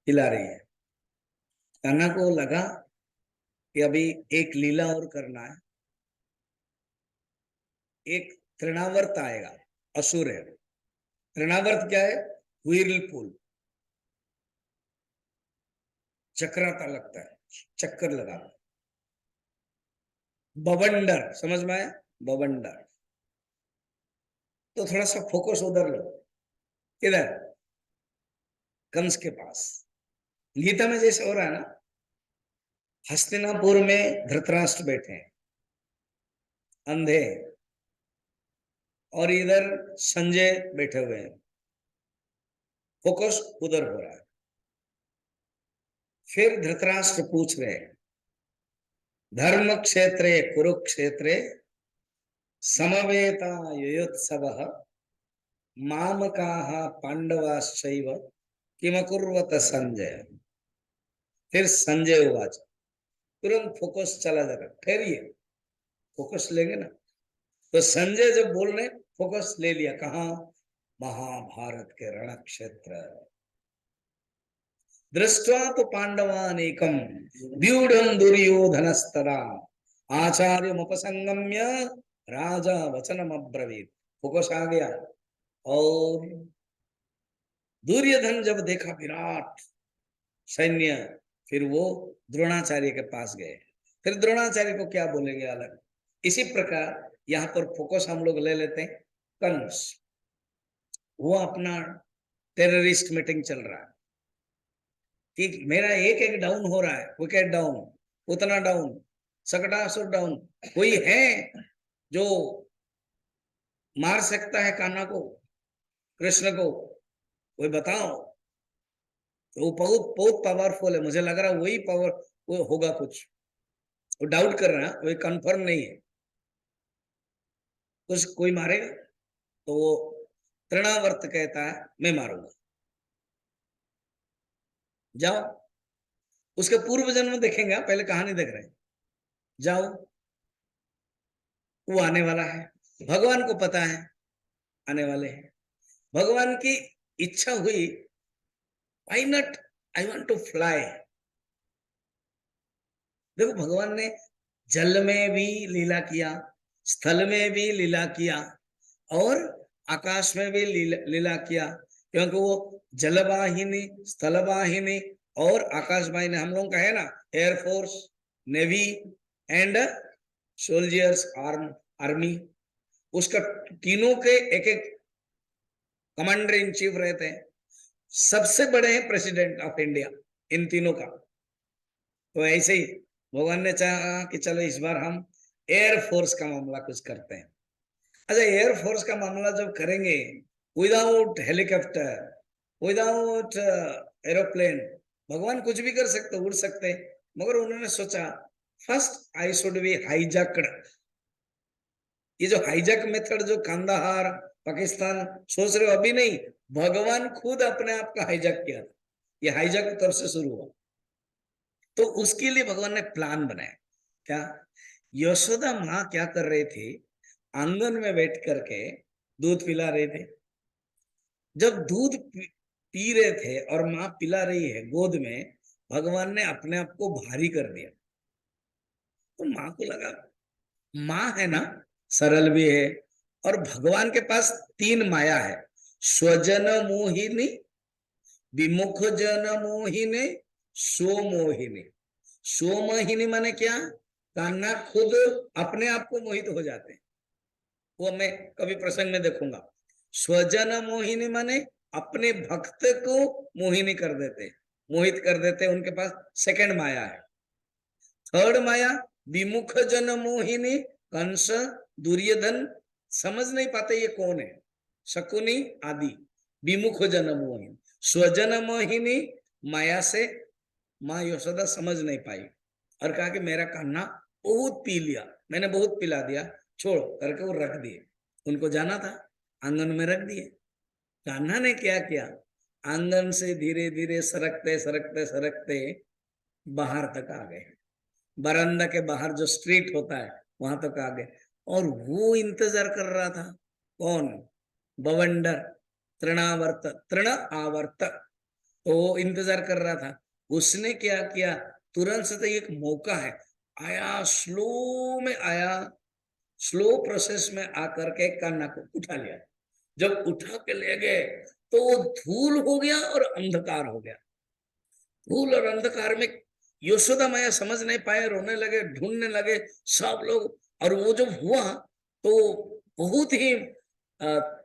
पिला रही है। कान्हा को लगा कि अभी एक लीला और करना है। एक तृणावर्त आएगा, असुर है। तृणावर्त क्या है, व्हीरलपूल, चक्राता लगता है, चक्कर लगा। बवंडर, समझ में आया, बवंडर। तो थोड़ा सा फोकस उधर लो, इधर कंस के पास। गीता में जैसे हो रहा है ना, हस्तिनापुर में धृतराष्ट्र बैठे हैं अंधे, और इधर संजय बैठे हुए हैं, फोकस उधर हो रहा है। फिर धृतराष्ट्र पूछ रहे हैं, धर्म क्षेत्रे कुरुक्षेत्रे समवेता युयोत्सवः मामकाः पांडवाश्चैव किमकुर्वत संजय। फिर संजय उवाच, तुरंत फोकस चला जाएगा, ठहरिए, फोकस लेंगे ना। तो संजय जब बोल रहे, फोकस ले लिया, कहा, महाभारत के रण क्षेत्र। दृष्ट्वा तो पांडवानेकम व्यूढ़ं दुर्योधनस्तदा आचार्यमुपसंगम्य राजा वचनम अब्रवीत। फोकस आ गया। और दुर्योधन जब देखा विराट सैन्य, फिर वो द्रोणाचार्य के पास गए। फिर द्रोणाचार्य को क्या बोलेंगे अलग। इसी प्रकार यहाँ पर फोकस हम लोग ले लेते हैं कंस। वो अपना टेररिस्ट मीटिंग चल रहा है कि मेरा एक एक डाउन हो रहा है, विकेट डाउन, उतना डाउन, सकटासुर डाउन। कोई है जो मार सकता है कान्हा को, कृष्ण को, कोई बताओ। तो वो बहुत बहुत पावरफुल है, मुझे लग रहा है वही पावर वो होगा कुछ। वो डाउट कर रहा है, वही कंफर्म नहीं है, कुछ कोई मारेगा। तो वो तृणावर्त कहता है मैं मारूंगा, जाओ। उसके पूर्व जन्म देखेंगे, पहले कहानी देख रहे हैं, जाओ। वो आने वाला है, भगवान को पता है आने वाले हैं। भगवान की इच्छा हुई, why not, I want to fly. देखो भगवान ने जल में भी लीला किया, स्थल में भी लीला किया, और आकाश में भी लीला किया। क्योंकि वो जलवाहिनी, स्थलवाहिनी और आकाश वाहिनी हम लोगों का है ना, air force, navy and soldiers, army. उसका तीनों के एक एक कमांडर इन चीफ रहते हैं। सबसे बड़े हैं प्रेसिडेंट ऑफ इंडिया इन तीनों का। तो ऐसे ही भगवान ने चाहा कि चलो इस बार हम एयरफोर्स का मामला कुछ करते हैं। अच्छा, एयरफोर्स का मामला जब करेंगे, विदाउट हेलीकॉप्टर, विदाउट एरोप्लेन, भगवान कुछ भी कर सकते, उड़ सकते। मगर उन्होंने सोचा first I should be hijacked. ये जो हाईजैक मेथड जो कंदाहार पाकिस्तान सोच रहे हो, अभी नहीं, भगवान खुद अपने आप का हाईजैक किया था। ये हाईजैक तब से शुरू हुआ। तो उसके लिए भगवान ने प्लान बनाया। क्या, यशोदा माँ क्या कर रहे थे, आंगन में बैठ करके दूध पिला रहे थे। जब दूध पी रहे थे और माँ पिला रही है गोद में, भगवान ने अपने आप को भारी कर दिया। तो माँ को लगा, माँ है ना, सरल भी है, और भगवान के पास 3 माया है, स्वजन मोहिनी, विमुख जन मोहिनी, स्वमोहिनी। स्वमोहिनी माने क्या, कान्हा खुद अपने आप को मोहित हो जाते हैं। वो मैं कभी प्रसंग में देखूंगा। स्वजन मोहिनी माने अपने भक्त को मोहिनी कर देते, मोहित कर देते, उनके पास सेकंड माया है। थर्ड माया विमुख जन मोहिनी, कंस, दुर्योधन समझ नहीं पाते ये कौन है, शकुनी आदि। विमुख जन मोहिनी, स्वजन मोहिनी माया से माँ यशोदा समझ नहीं पाई और कहा कि मेरा कान्हा बहुत पी लिया, मैंने बहुत पिला दिया, छोड़ करके वो रख दिए। उनको जाना था, आंगन में रख दिए। कान्हा ने क्या किया, आंगन से धीरे धीरे सरकते सरकते सरकते बाहर तक आ गए। बरामदा के बाहर जो स्ट्रीट होता है वहां तक आ गए। और वो इंतजार कर रहा था, कौन, बवंडर, तृणावर्त, तृण आवर्त, तो वो इंतजार कर रहा था। उसने क्या किया, तुरंत से तो एक मौका है, आया, स्लो में आया, स्लो प्रोसेस में आकर के कान्हा को उठा लिया। जब उठा के ले गए तो वो धूल हो गया और अंधकार हो गया। धूल और अंधकार में यशोदा मैया समझ नहीं पाए, रोने लगे, ढूंढने लगे सब लोग। और वो जब हुआ तो बहुत ही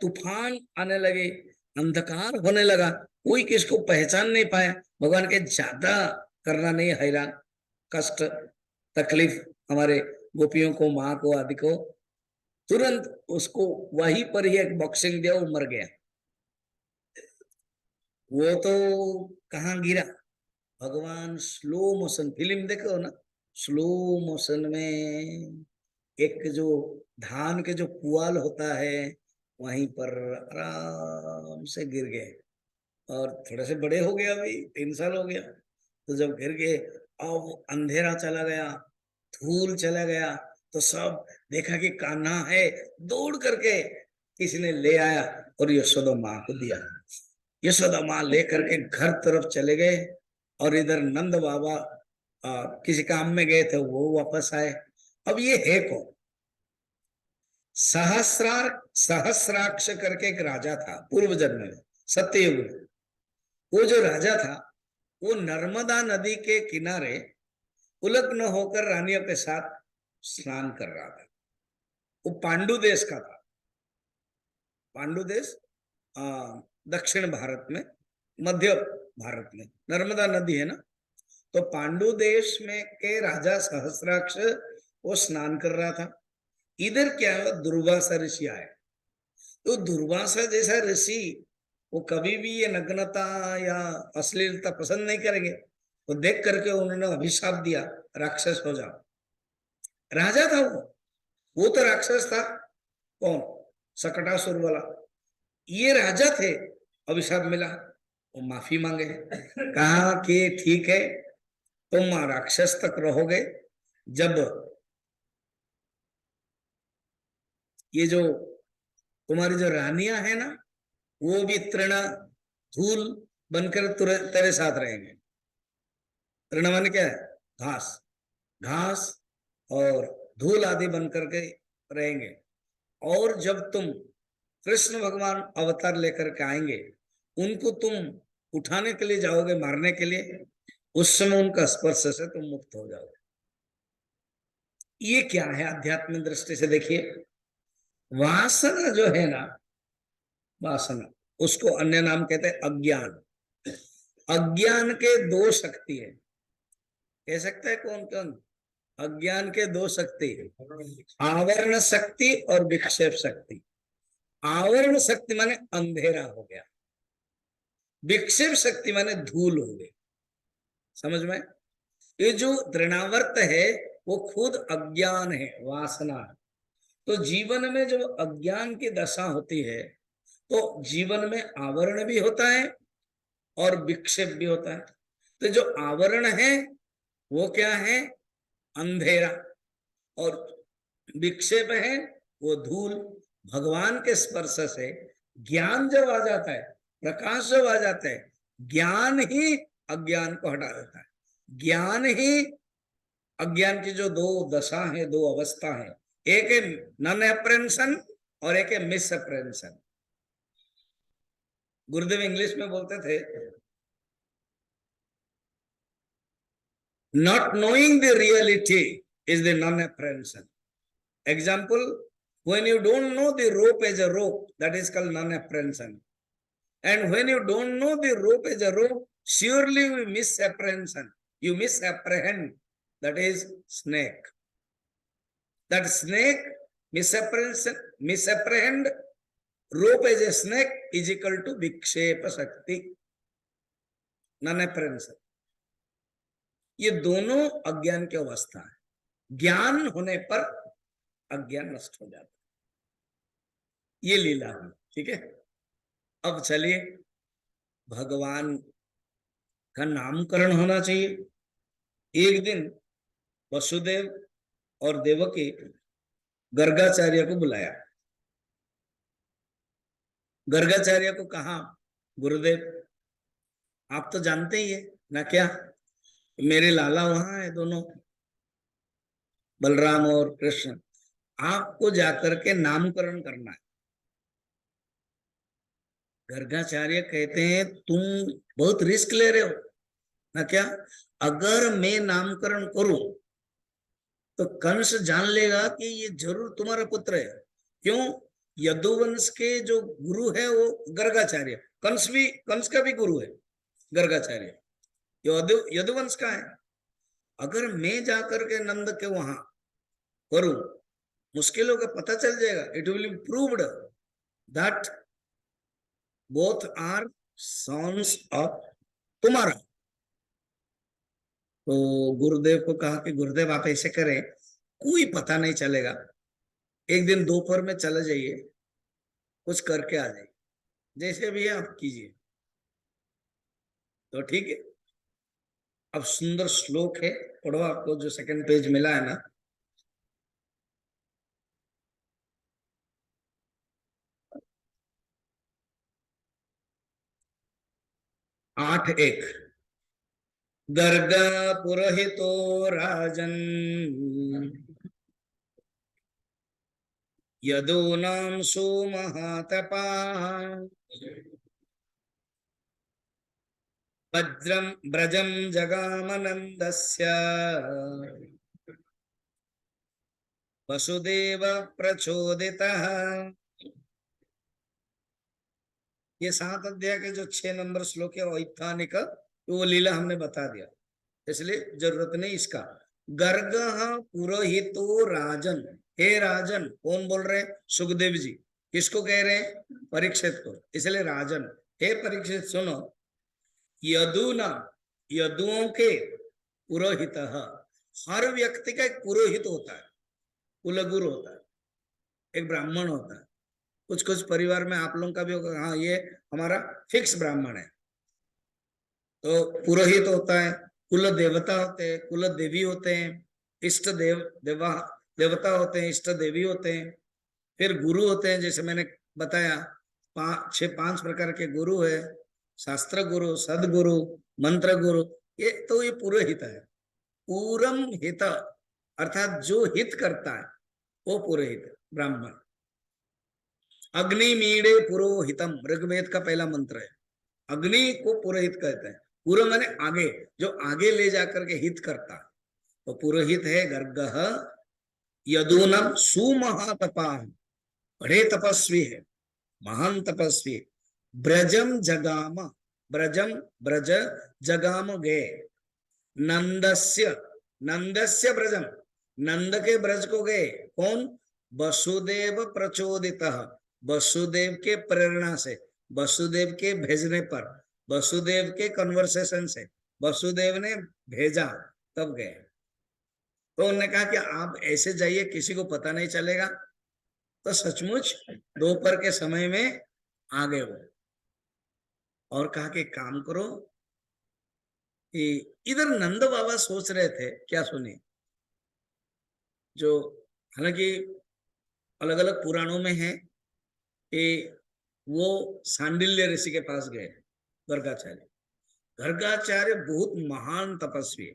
तूफान आने लगे, अंधकार होने लगा, कोई किसको पहचान नहीं पाया। भगवान के ज्यादा करना नहीं, हैरान, कष्ट, तकलीफ हमारे गोपियों को, माँ को, आदि को। तुरंत उसको वहीं पर ही एक बॉक्सिंग दिया, वो मर गया। वो तो कहाँ गिरा, भगवान स्लो मोशन, फिल्म देखो ना, स्लो मोशन में एक जो धान के जो पुआल होता है वहीं पर आराम से गिर गए। और थोड़े से बड़े हो गए, अभी 3 साल हो गया। तो जब गिर गए, अब अंधेरा चला गया, धूल चला गया, तो सब देखा कि कान्हा है, दौड़ करके किसी ने ले आया और यशोदा माँ को दिया। यशोदा माँ लेकर के घर तरफ चले गए। और इधर नंद बाबा किसी काम में गए थे, वो वापस आए। अब ये है कौन, सहस्राक्ष करके एक राजा था पूर्व जन्म में, सत्ययुग में। वो जो राजा था वो नर्मदा नदी के किनारे उलग्न होकर रानियों के साथ स्नान कर रहा था। वो पांडु देश का था। पांडु देश दक्षिण भारत में, मध्य भारत में नर्मदा नदी है ना। तो पांडु देश में के राजा सहस्राक्ष वो स्नान कर रहा था। इधर क्या है, दुर्वासा ऋषि आए। तो दुर्वासा जैसा ऋषि वो कभी भी ये नग्नता या अश्लीलता पसंद नहीं करेंगे। वो देख करके उन्होंने अभिशाप दिया, राक्षस हो जाओ। राजा था वो तो राक्षस था, कौन, सकटासुर वाला। ये राजा थे, अभिशाप मिला, वो माफी मांगे, कहा कि ठीक है, तुम राक्षस तक रहोगे, जब ये जो तुम्हारी जो रानियां है ना, वो भी तृण, धूल बनकर तेरे साथ रहेंगे। तृण माने क्या है, घास, घास और धूल आदि बनकर के रहेंगे। और जब तुम कृष्ण भगवान अवतार लेकर के आएंगे, उनको तुम उठाने के लिए जाओगे, मारने के लिए, उस समय उनका स्पर्श से तुम मुक्त हो जाओगे। ये क्या है, आध्यात्मिक दृष्टि से देखिए। वासना जो है ना, वासना, उसको अन्य नाम कहते हैं अज्ञान। अज्ञान के दो शक्ति है, कह सकता है कौन कौन, अज्ञान के दो शक्ति, आवरण शक्ति और विक्षेप शक्ति। आवरण शक्ति माने अंधेरा हो गया, विक्षेप शक्ति माने धूल हो गई। समझ में, ये जो तृणावर्त है वो खुद अज्ञान है, वासना। तो जीवन में जब अज्ञान की दशा होती है तो जीवन में आवरण भी होता है और विक्षेप भी होता है। तो जो आवरण है वो क्या है, अंधेरा, और विक्षेप है वो धूल। भगवान के स्पर्श से ज्ञान जब आ जाता है, प्रकाश जब आ जाता है, ज्ञान ही अज्ञान को हटा देता है। ज्ञान ही, अज्ञान की जो दो दशा है, दो अवस्था है, एक है नॉन एप्रेंशन और एक है मिस एप्रेंशन। गुरुदेव इंग्लिश में बोलते थे, not knowing the reality is the non apprehension. Example, When you don't know the rope as a rope, that is called non-apprehension. And when you don't know the rope as a rope, surely you misapprehension. You misapprehend. That is snake. That snake misapprehend rope as a snake is equal to vikshepa shakti, non-apprehension. ये दोनों अज्ञान की अवस्था है. ज्ञान होने पर अज्ञान नष्ट हो जाता है. ये लीला है. ठीक है. अब चलिए, भगवान का नामकरण होना चाहिए. एक दिन वसुदेव और देवकी गर्गाचार्य को बुलाया. गर्गाचार्य को कहा, गुरुदेव आप तो जानते ही है ना, क्या मेरे लाला वहां है दोनों, बलराम और कृष्ण, आपको जाकर के नामकरण करना है. गर्गाचार्य कहते हैं तुम बहुत रिस्क ले रहे हो ना, क्या अगर मैं नामकरण करूं तो कंस जान लेगा कि ये जरूर तुम्हारा पुत्र है. क्यों? यदुवंश के जो गुरु है वो गर्गाचार्य, कंस का भी गुरु है गर्गाचार्य, यदुवंश का है. अगर मैं जाकर के नंद के वहां करूं, मुश्किलों का पता चल जाएगा. It will be proved that both are sons of तुम्हारा. तो गुरुदेव को कहा कि गुरुदेव आप ऐसे करें, कोई पता नहीं चलेगा, एक दिन दोपहर में चले जाइए, कुछ करके आ जाइए, जैसे भी है आप कीजिए. तो ठीक है. अब सुंदर श्लोक है, पढ़ो. आपको जो सेकंड पेज मिला है ना, 8:1. गर्ग पुरोहितो राजन यदूनां सुमहातपा ब्रजं जगामनन्दस्य वसुदेव प्रचोदितः. ये 7 अध्याय के जो 6 नंबर श्लोक है वैथानिक, वो लीला हमने बता दिया, इसलिए जरूरत नहीं इसका. गर्ग पुरोहितो राजन. हे राजन, कौन बोल रहे हैं? सुखदेव जी. किसको कह रहे हैं? परीक्षित को. इसलिए राजन, हे परीक्षित सुनो, यदुना, यदुओं के पुरोहित, हर व्यक्ति का एक पुरोहित होता है, कुलगुरु होता है, एक ब्राह्मण होता है. कुछ कुछ परिवार में आप लोगों का भी होगा, हाँ ये हमारा फिक्स ब्राह्मण है. तो पुरोहित होता है, कुल देवता होते हैं, कुल देवी होते हैं, इष्ट देवता होते हैं, इष्ट देवी होते हैं. फिर गुरु होते हैं, जैसे मैंने बताया 5 प्रकार के गुरु है. शास्त्र गुरु, सदगुरु, मंत्र गुरु. ये पुरोहित है. पूरम हित, अर्थात जो हित करता है वो पुरोहित, ब्राह्मण. अग्नि मीड़े पुरोहितम, ऋग्वेद का पहला मंत्र है. अग्नि को पुरोहित कहते हैं. पूर्व माने आगे, जो आगे ले जाकर के हित करता है, तो पुरोहित है गर्ग. यदूनम सुमहातपा, बड़े तपस्वी है, महान तपस्वी. ब्रजम जगाम, ब्रजम ब्रज, जगाम गए. नंदस्य, नंदस्य ब्रजम, नंद के ब्रज को गए. कौन? वसुदेव प्रचोदित, वसुदेव के प्रेरणा से, वसुदेव के भेजने पर, वसुदेव के कन्वर्सेशन से, वसुदेव ने भेजा तब गए. तो उन्होंने कहा कि आप ऐसे जाइए, किसी को पता नहीं चलेगा. तो सचमुच दोपहर के समय में आ गए वो. और कहा कि काम करो, कि इधर नंद बाबा सोच रहे थे, क्या सुनिए, जो हालांकि अलग अलग पुराणों में है कि वो सांडिल्य ऋषि के पास गए, गर्गाचार्य. गर्गाचार्य बहुत महान तपस्वी है,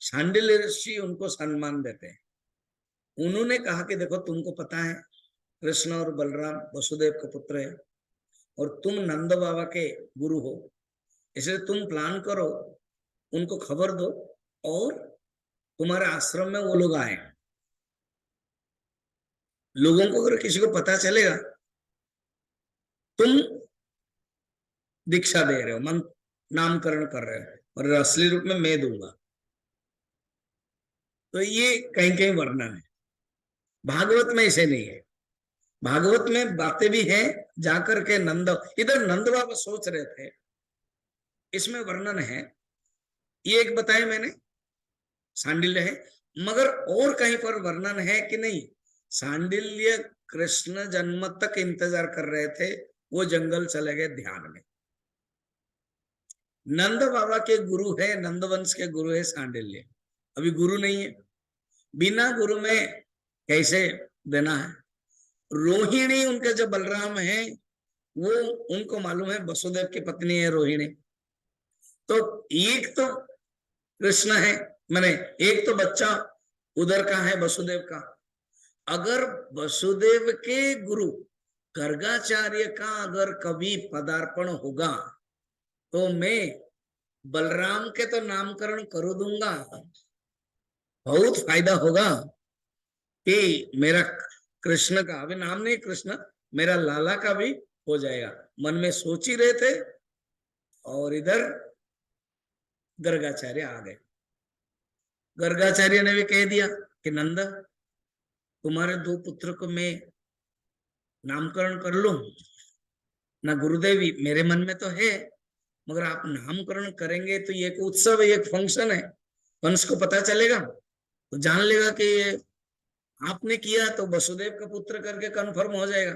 सांडिल्य ऋषि उनको सम्मान देते हैं. उन्होंने कहा कि देखो तुमको पता है कृष्ण और बलराम वसुदेव के पुत्र है, और तुम नंद बाबा के गुरु हो, इसलिए तुम प्लान करो, उनको खबर दो, और तुम्हारे आश्रम में वो लोग आए. लोगों को अगर किसी को पता चलेगा तुम दीक्षा दे रहे हो, मन नामकरण कर रहे हो और असली रूप में मैं दूंगा, तो ये कहीं कहीं वर्णन है। भागवत में ऐसे नहीं है। भागवत में बातें भी हैं, जाकर के नंद, इधर नंद बाबा सोच रहे थे, इसमें वर्णन है। ये एक बताया मैंने, सांडिल्य है, मगर और कहीं पर वर्णन है कि नहीं, सांडिल्य कृष्ण जन्म तक इंतजार कर रहे थे, वो जंगल चले गए ध्यान में। नंद बाबा के गुरु है, नंद वंश के गुरु है सांडिल्य, अभी गुरु नहीं है, बिना गुरु में कैसे देना है। रोहिणी उनके जो बलराम है, वो उनको मालूम है वसुदेव की पत्नी है रोहिणी, तो एक तो कृष्ण है, मैंने एक तो बच्चा उधर का है वसुदेव का। अगर वसुदेव के गुरु गर्गाचार्य का अगर कभी पदार्पण होगा तो मैं बलराम के तो नामकरण कर दूंगा, बहुत फायदा होगा कि मेरा कृष्ण का, अभी नाम नहीं कृष्ण, मेरा लाला का भी हो जाएगा, मन में सोच ही रहे थे। और इधर गर्गाचार्य आ गए। गर्गाचार्य ने भी कह दिया कि नंद, तुम्हारे दो पुत्र को मैं नामकरण कर लूं ना, गुरुदेवी मेरे मन में तो है, मगर आप नामकरण करेंगे तो ये एक उत्सव है, एक फंक्शन है, वंश को पता चलेगा तो जान लेगा कि ये आपने किया, तो वसुदेव का पुत्र करके कंफर्म हो जाएगा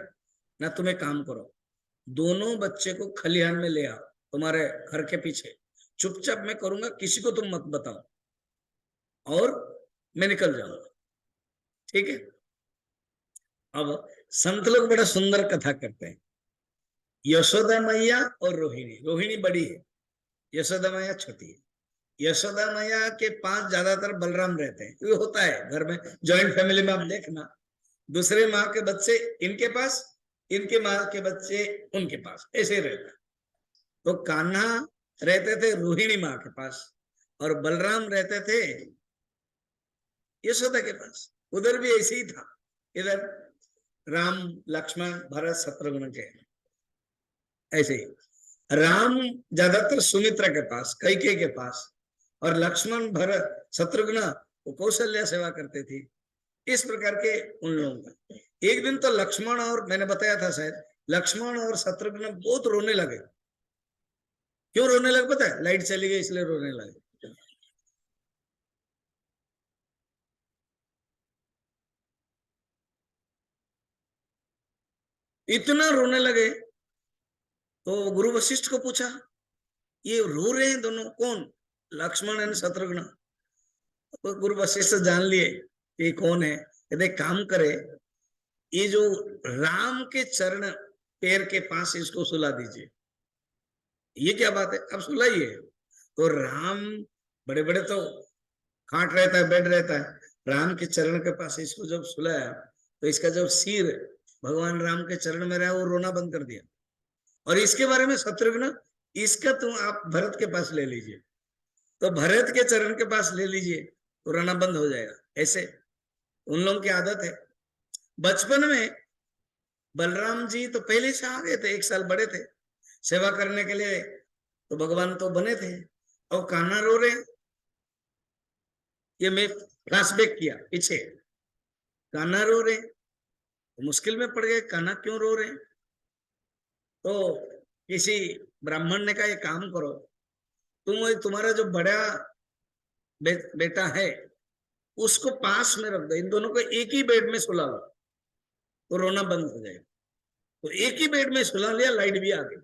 ना। तुम्हें काम करो, दोनों बच्चे को खलिहान में ले आओ, तुम्हारे घर के पीछे, चुपचाप मैं करूंगा, किसी को तुम मत बताओ, और मैं निकल जाऊंगा, ठीक है। अब संत लोग बड़ा सुंदर कथा करते हैं। यशोदा मैया और रोहिणी, रोहिणी बड़ी है, यशोदा मैया छोटी है। यशोदा मैया के पास ज्यादातर बलराम रहते हैं, ये होता है घर में, जॉइंट फैमिली में आप देखना, दूसरे माँ के बच्चे इनके पास, इनके माँ के बच्चे उनके पास, ऐसे रहता। तो कान्हा रहते थे रोहिणी माँ के पास, और बलराम रहते थे यशोदा के पास। उधर भी ऐसे ही था, इधर राम लक्ष्मण भरत शत्रुघ्न के ऐसे ही। राम ज्यादातर सुमित्रा के पास, कैकेयी के पास, और लक्ष्मण भरत शत्रुघ्न वो कौशल्या सेवा करते थे। इस प्रकार के उन लोगों का। एक दिन तो लक्ष्मण, और मैंने बताया था शायद, लक्ष्मण और शत्रुघ्न बहुत रोने लगे। क्यों रोने लगे पता है? लाइट चली गई इसलिए रोने लगे। इतना रोने लगे तो गुरु वशिष्ठ को पूछा, ये रो रहे हैं दोनों कौन? लक्ष्मण एंड शत्रुघ्न। तो गुरु वशिष्ठ जान लिए ये कौन है। यदि काम करे, ये जो राम के चरण पैर के पास इसको सुला दीजिए। ये क्या बात है, अब सुलाइए। तो राम बड़े बड़े तो खाट रहता है, बेड रहता है, राम के चरण के पास इसको जब सुलाया तो इसका जब सिर भगवान राम के चरण में रहा, वो रोना बंद कर दिया। और इसके बारे में शत्रुघ्न, इसका तुम आप भरत के पास ले लीजिए, तो भरत के चरण के पास ले लीजिए तो रोना बंद हो जाएगा। ऐसे उन लोगों की आदत है। बचपन में बलराम जी तो पहले से आ गए थे, 1 साल बड़े थे सेवा करने के लिए, तो भगवान तो बने थे। और कान्हा रो रहे, ये मैं फ्लैशबैक किया पीछे, कान्हा रो रहे, तो मुश्किल में पड़ गए, कान्हा क्यों रो रहे? तो किसी ब्राह्मण ने कहा, ये काम करो, तुम्हारा जो बड़ा बेटा है उसको पास में रख दो, इन दोनों को एक ही बेड में सुला लो तो रोना बंद हो जाएगा। तो एक ही बेड में सुला लिया, लाइट भी आ गई।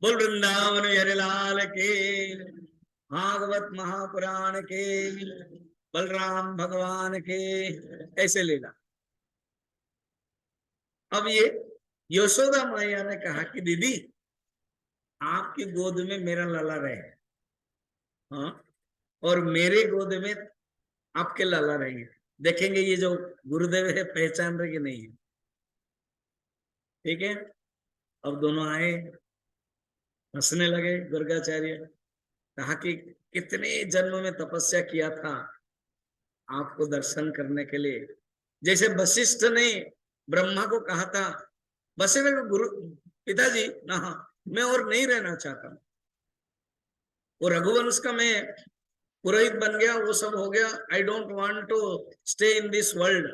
बोल वृंदावन हरे लाल के, भागवत महापुराण के, बलराम भगवान के, ऐसे लेना। अब ये यशोदा मैया ने कहा कि दीदी, आपकी गोद में मेरा लाला रहे, हाँ, और मेरे गोद में आपके लाला रहेंगे, देखेंगे ये जो गुरुदेव है पहचान रहे कि नहीं है। ठीक है। अब दोनों आए, हंसने लगे। गर्गाचार्य कहा कि कितने जन्म में तपस्या किया था, आपको दर्शन करने के लिए। जैसे वशिष्ठ ने ब्रह्मा को कहा था, वशिष्ठ गुरु पिताजी ना, मैं और नहीं रहना चाहता, वो रघुवंश का मैं पुरोहित बन गया, वो सब हो गया, I don't want to stay in this world.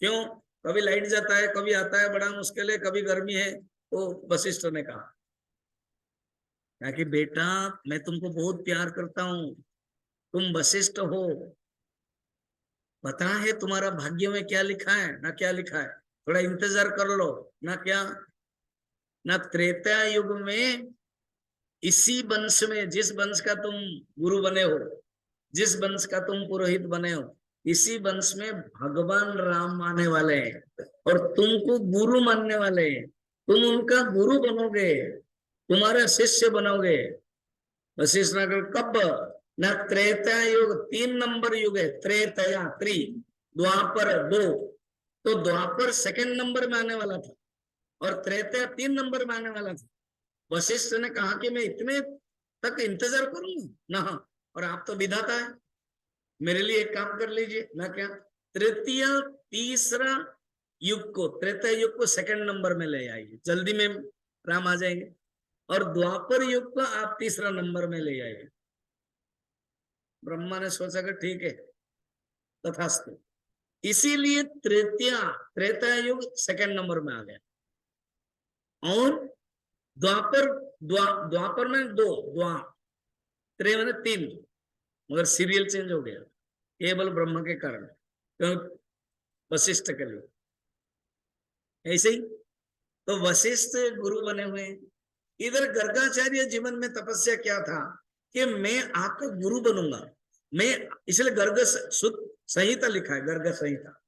क्यों? कभी लाइट जाता है, कभी आता है, बड़ा मुश्किल है, कभी गर्मी है। तो वशिष्ठ ने कहा कि बेटा मैं तुमको बहुत प्यार करता हूँ, तुम वशिष्ठ हो, पता है तुम्हारा भाग्य में क्या लिखा है ना, क्या लिखा है, थोड़ा इंतजार कर लो ना। क्या ना, त्रेता युग में इसी वंश में, जिस वंश का तुम गुरु बने हो, जिस वंश का तुम पुरोहित बने हो, इसी वंश में भगवान राम आने वाले हैं और तुमको गुरु मानने वाले हैं। तुम उनका गुरु बनोगे, तुम्हारा शिष्य बनोगे। वशिष्ठ नगर कब? न त्रेता युग, 3 नंबर युग है, त्रेतया त्रि, द्वापर 2, तो द्वापर सेकंड नंबर में आने वाला था और त्रेता 3 नंबर में आने वाला था। वशिष्ठ ने कहा कि मैं इतने तक इंतजार करूंगा ना, और आप तो विधाता है, मेरे लिए एक काम कर लीजिए ना। क्या? तृतीय तीसरा युग को, त्रेता युग को सेकंड नंबर में ले आइए, जल्दी में राम आ जाएंगे, और द्वापर युग को आप तीसरा नंबर में ले आइए। ब्रह्मा ने सोचा कि ठीक है, तथास्तु। इसीलिए त्रेता युग सेकंड नंबर में आ गया, और द्वापर, द्वापर में 2, द्वा, त्रे मैंने 3, मगर सीरियल चेंज हो गया केवल ब्रह्म के कारण, क्योंकि वशिष्ठ के लिए। ऐसे ही तो वशिष्ठ गुरु बने हुए हैं। इधर गर्गाचार्य जीवन में तपस्या क्या था कि मैं आपका गुरु बनूंगा, मैं, इसलिए गर्ग संहिता लिखा है, गर्ग संहिता।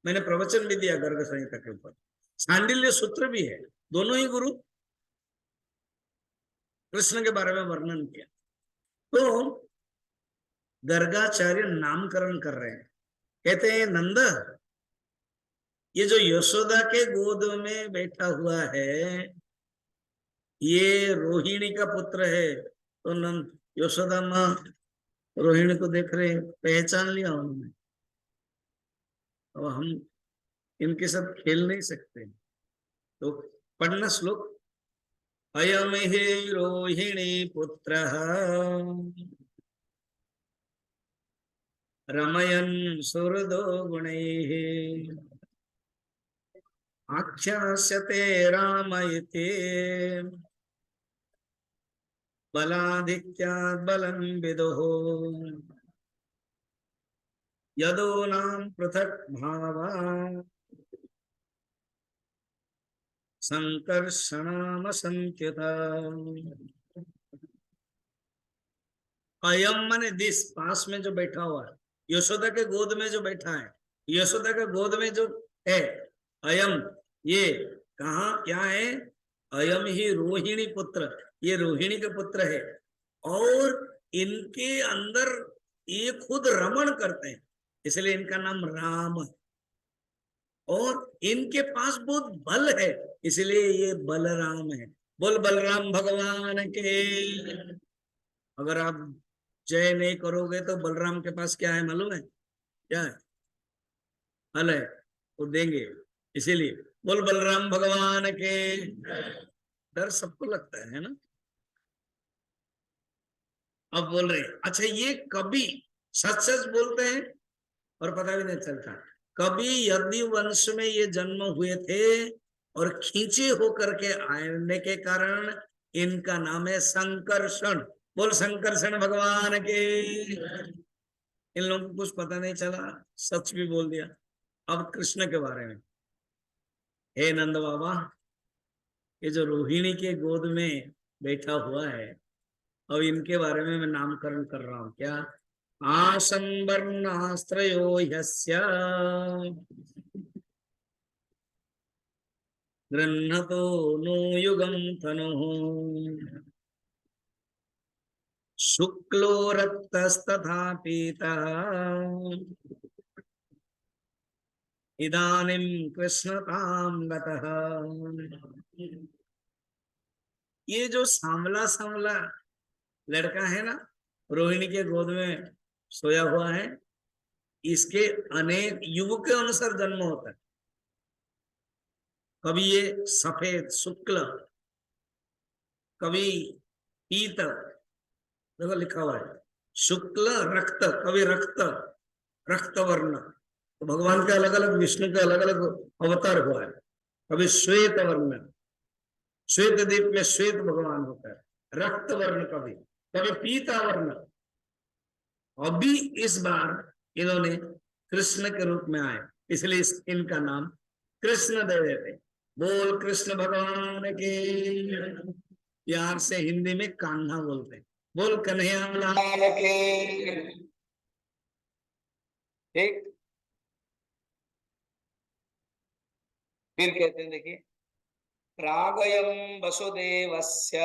मैंने प्रवचन भी दिया गर्ग संहिता के ऊपर, सांडिल्य सूत्र भी है, दोनों ही गुरु कृष्ण के बारे में वर्णन किया। तो गर्गाचार्य नामकरण कर रहे हैं, कहते हैं नंद, ये जो यशोदा के गोद में बैठा हुआ है, ये रोहिणी का पुत्र है। तो नंद, यशोदा माँ रोहिणी को देख रहे हैं, पहचान लिया उन्होंने, अब हम इनके साथ खेल नहीं सकते। तो पढ़ना श्लोक, अयम हे रोहिणी पुत्र रमयन सुहृदो गुणैः आख्यास्यते राम इति बलाधिक्यात् बलं विदुः यदो नाम पृथक भावा संकर्षणाम संत्यता। अयम माने दिस, पास में जो बैठा हुआ है, यशोदा के गोद में जो बैठा है, यशोदा के गोद में जो है, अयम, ये कहा क्या है? अयम ही रोहिणी पुत्र, ये रोहिणी के पुत्र है, और इनके अंदर ये खुद रमण करते हैं, इसलिए इनका नाम राम है, और इनके पास बहुत बल है, इसलिए ये बलराम है। बोल बलराम भगवान के। अगर आप जय नहीं करोगे तो बलराम के पास क्या है मालूम है? क्या है? हल है, वो देंगे। इसीलिए बोल बलराम भगवान के। डर सबको लगता है ना। अब बोल रहे अच्छा, ये कभी सच सच बोलते हैं और पता भी नहीं चलता। कभी यदि वंश में ये जन्म हुए थे और खींचे होकर के आने के कारण इनका नाम है संकर्षण। बोल संकर्षण भगवान के। इन लोगों को कुछ पता नहीं चला, सच भी बोल दिया। अब कृष्ण के बारे में, हे नंद बाबा, ये जो रोहिणी के गोद में बैठा हुआ है, अब इनके बारे में मैं नामकरण कर रहा हूं। क्या? आसंबर्णास्त्रयो ह्यस्य गृह्णतो नो युगं तनुः शुक्लो रक्तस्तथा पीतः इदानीं कृष्णतां गतः। ये जो सांवला सांवला लड़का है ना, रोहिणी के गोद में सोया हुआ है, इसके अनेक युग के अनुसार जन्म होता है। कभी ये सफेद शुक्ल, कभी पीत, देखो लिखा हुआ है शुक्ल रक्त, कभी रक्त, रक्त वर्ण। तो भगवान के अलग अलग, विष्णु के अलग अलग अवतार हुआ है। कभी श्वेत वर्ण, श्वेत द्वीप में श्वेत भगवान होता है, रक्त वर्ण, कभी कभी पीता वर्ण। अभी इस बार इन्होंने कृष्ण के रूप में आए, इसलिए इनका नाम कृष्ण दे देते। बोल कृष्ण भगवान के। यार से हिंदी में कान्हा बोलते हैं। बोल कन्हैया लाल के। ठीक। फिर कहते हैं, देखिए, प्रागयं वसुदेवस्य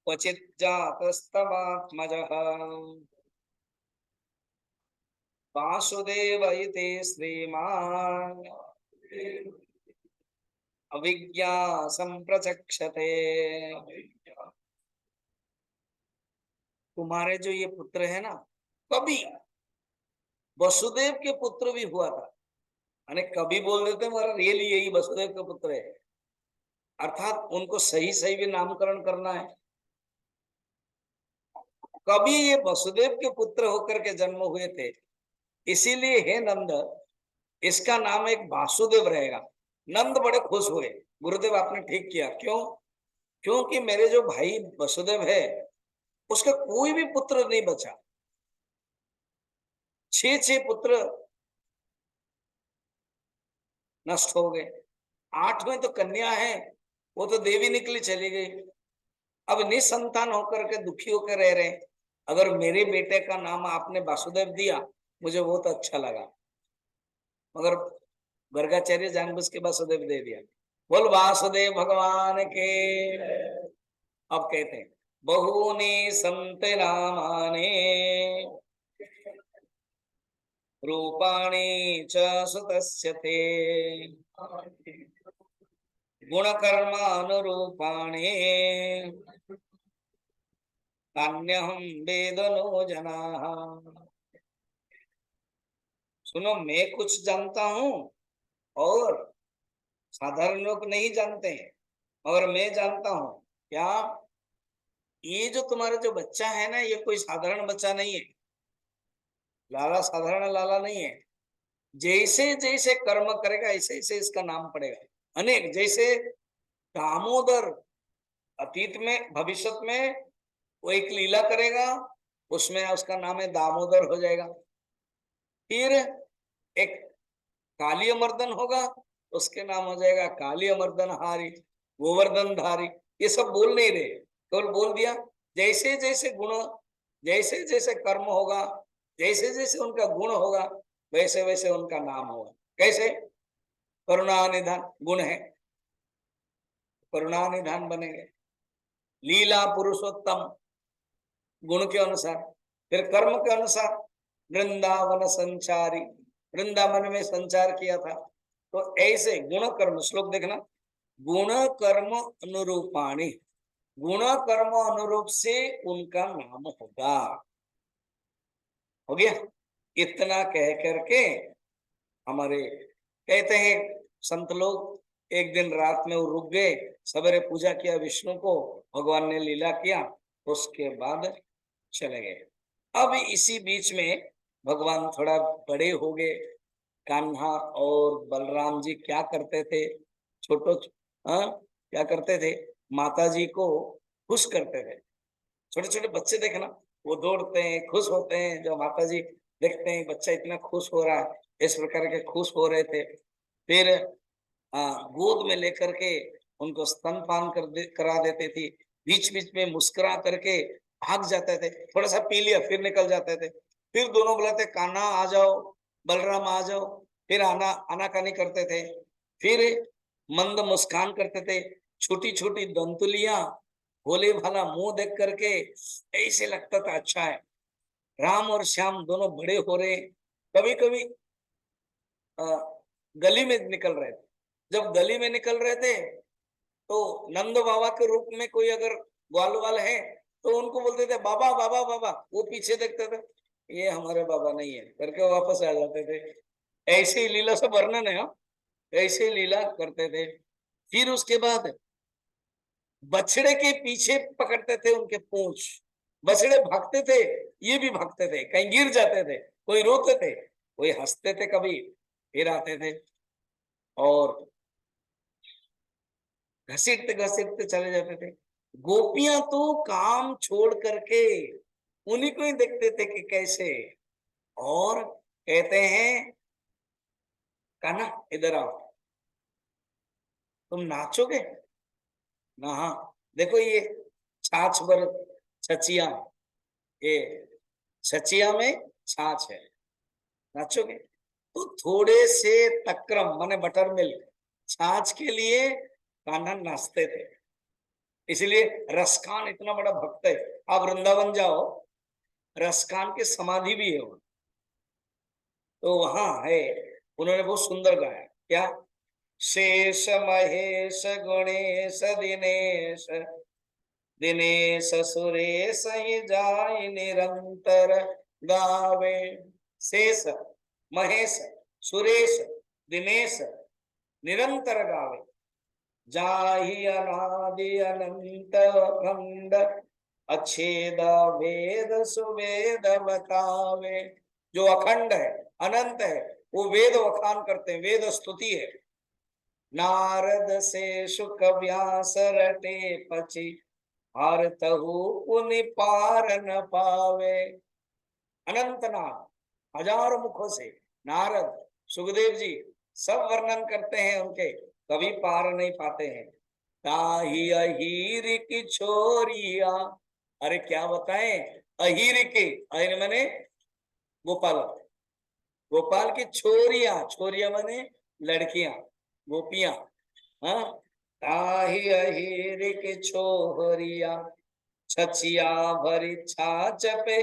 क्वचित् जातस्तमात्मजः वासुदेव इति श्रीमान् अविज्ञा संप्रचक्षते। तुम्हारे जो ये पुत्र है ना, कभी वसुदेव के पुत्र भी हुआ था। यानी कभी बोल देते मगर रियली यही वसुदेव के पुत्र है, अर्थात उनको सही सही भी नामकरण करना है। कभी ये वसुदेव के पुत्र होकर के जन्म हुए थे, इसीलिए हे नंद, इसका नाम एक वासुदेव रहेगा। नंद बड़े खुश हुए, गुरुदेव आपने ठीक किया। क्यों? क्योंकि मेरे जो भाई वसुदेव है उसका कोई भी पुत्र नहीं बचा, 6 पुत्र नष्ट हो गए, 8वें तो कन्या है, वो तो देवी निकली चली गई। अब निसंतान होकर के दुखी होकर रह रहे हैं। अगर मेरे बेटे का नाम आपने वासुदेव दिया, मुझे बहुत अच्छा लगा, मगर गर्गाचार्य जानबूझ के वासुदेव दे दिया। बोल वासुदेव भगवान के। अब कहते हैं, बहूनि संत नामानि रूपाणि च सुतस्य ते गुणकर्मानुरूपाणि नान्यहं वेद नो जनाः। सुनो, मैं कुछ जानता हूं और साधारण लोग नहीं जानते हैं, मगर मैं जानता हूं। क्या? ये जो तुम्हारा जो बच्चा है ना, ये कोई साधारण बच्चा नहीं है। लाला साधारण लाला नहीं है। जैसे जैसे कर्म करेगा ऐसे ऐसे इसका नाम पड़ेगा। अनेक, जैसे दामोदर, अतीत में भविष्य में वो एक लीला करेगा, उसमें उसका नाम है दामोदर हो जाएगा। फिर एक काली मर्दन होगा, उसके नाम हो जाएगा काली मर्दन हारी, गोवर्धन धारी। ये सब बोल नहीं रहे, केवल बोल दिया। जैसे जैसे गुण, जैसे जैसे कर्म होगा, जैसे जैसे उनका गुण होगा, वैसे वैसे उनका नाम होगा। कैसे? करुणा निधान गुण है, करुणा निधान बनेंगे। लीला पुरुषोत्तम गुण के अनुसार। फिर कर्म के अनुसार वृंदावन संचारी, वृंदावन में संचार किया था। तो ऐसे गुण कर्म, श्लोक देखना, गुण कर्म अनुरूपाणी, गुण कर्म अनुरूप से उनका नाम होगा। हो गया? इतना कह करके हमारे कहते हैं संत लोग, एक दिन रात में वो रुक गए, सवेरे पूजा किया विष्णु को, भगवान ने लीला किया, उसके बाद चले गए। अब इसी बीच में भगवान थोड़ा बड़े हो गए। कान्हा और बलराम जी क्या करते थे? छोटो क्या करते थे? माता जी को खुश करते थे। छोटे छोटे बच्चे देखना, वो दौड़ते हैं, खुश होते हैं। जो माता जी देखते हैं बच्चा इतना खुश हो रहा है, इस प्रकार के खुश हो रहे थे। फिर गोद में लेकर के उनको स्तनपान करा देते थे। बीच बीच में मुस्कुरा करके भाग जाते थे, थोड़ा सा पी लिया फिर निकल जाते थे। फिर दोनों बुलाते, कान्हा आ जाओ, बलराम आ जाओ। फिर आना आनाकानी करते थे। फिर मंद मुस्कान करते थे, छोटी छोटी दंतुलियां, भोले भाला मुंह देख करके ऐसे लगता था अच्छा है, राम और श्याम दोनों बड़े हो रहे। कभी कभी गली में निकल रहे थे, जब गली में निकल रहे थे तो नंद बाबा के रूप में कोई अगर ग्वाल वाल है तो उनको बोलते थे बाबा बाबा बाबा, वो पीछे देखते थे, ये हमारे बाबा नहीं है करके वापस आ जाते थे। ऐसे ही लीला सब वर्णन है, हाँ? ऐसे ही लीला करते थे। फिर उसके बाद बछड़े के पीछे पकड़ते थे उनके पूंछ, बछड़े भागते थे, ये भी भागते थे, कहीं गिर जाते थे, कोई रोते थे, कोई हंसते थे, कभी फिर आते थे और घसीटते घसीटते चले जाते थे। गोपियां तो काम छोड़ करके उन्हीं को ही देखते थे कि कैसे, और कहते हैं कान्हा इधर आओ, तुम नाचोगे ना? हाँ देखो ये छाछ भर छचिया, ये छचिया में छाछ है, नाचोगे? तो थोड़े से तक्रम माने बटर मिल्क छाछ के लिए कान्हा नाचते थे। इसलिए रसखान इतना बड़ा भक्त है। आप वृंदावन जाओ, रसखान की समाधि भी है वहां, तो वहां है, उन्होंने बहुत सुंदर गाया। क्या? शेष महेश गुणेश दिनेश, दिनेश सुरेश ही जाय निरंतर गावे। शेष महेश सुरेश दिनेश निरंतर गावे, जाहि अनादि अनंत अखंड अच्छेद वेद सुवेद बतावे। जो अखंड है, अनंत है, वो वेद वखान करते हैं, वेद स्तुति है। नारद से शुक व्यास रटे पची, हर तहु पुनि पार न पावे। अनंत नाम, हजारों मुखों से नारद सुखदेव जी सब वर्णन करते हैं उनके, कभी पार नहीं पाते हैं। ताही अहीर की छोरिया, अरे क्या बताएं, अहीर की, अहीर माने गोपाल, गोपाल की छोरिया, छोरिया माने लड़कियां, गोपियां। हाँ, ताही अहीर की छोरिया, छछिया भरी छाछ पे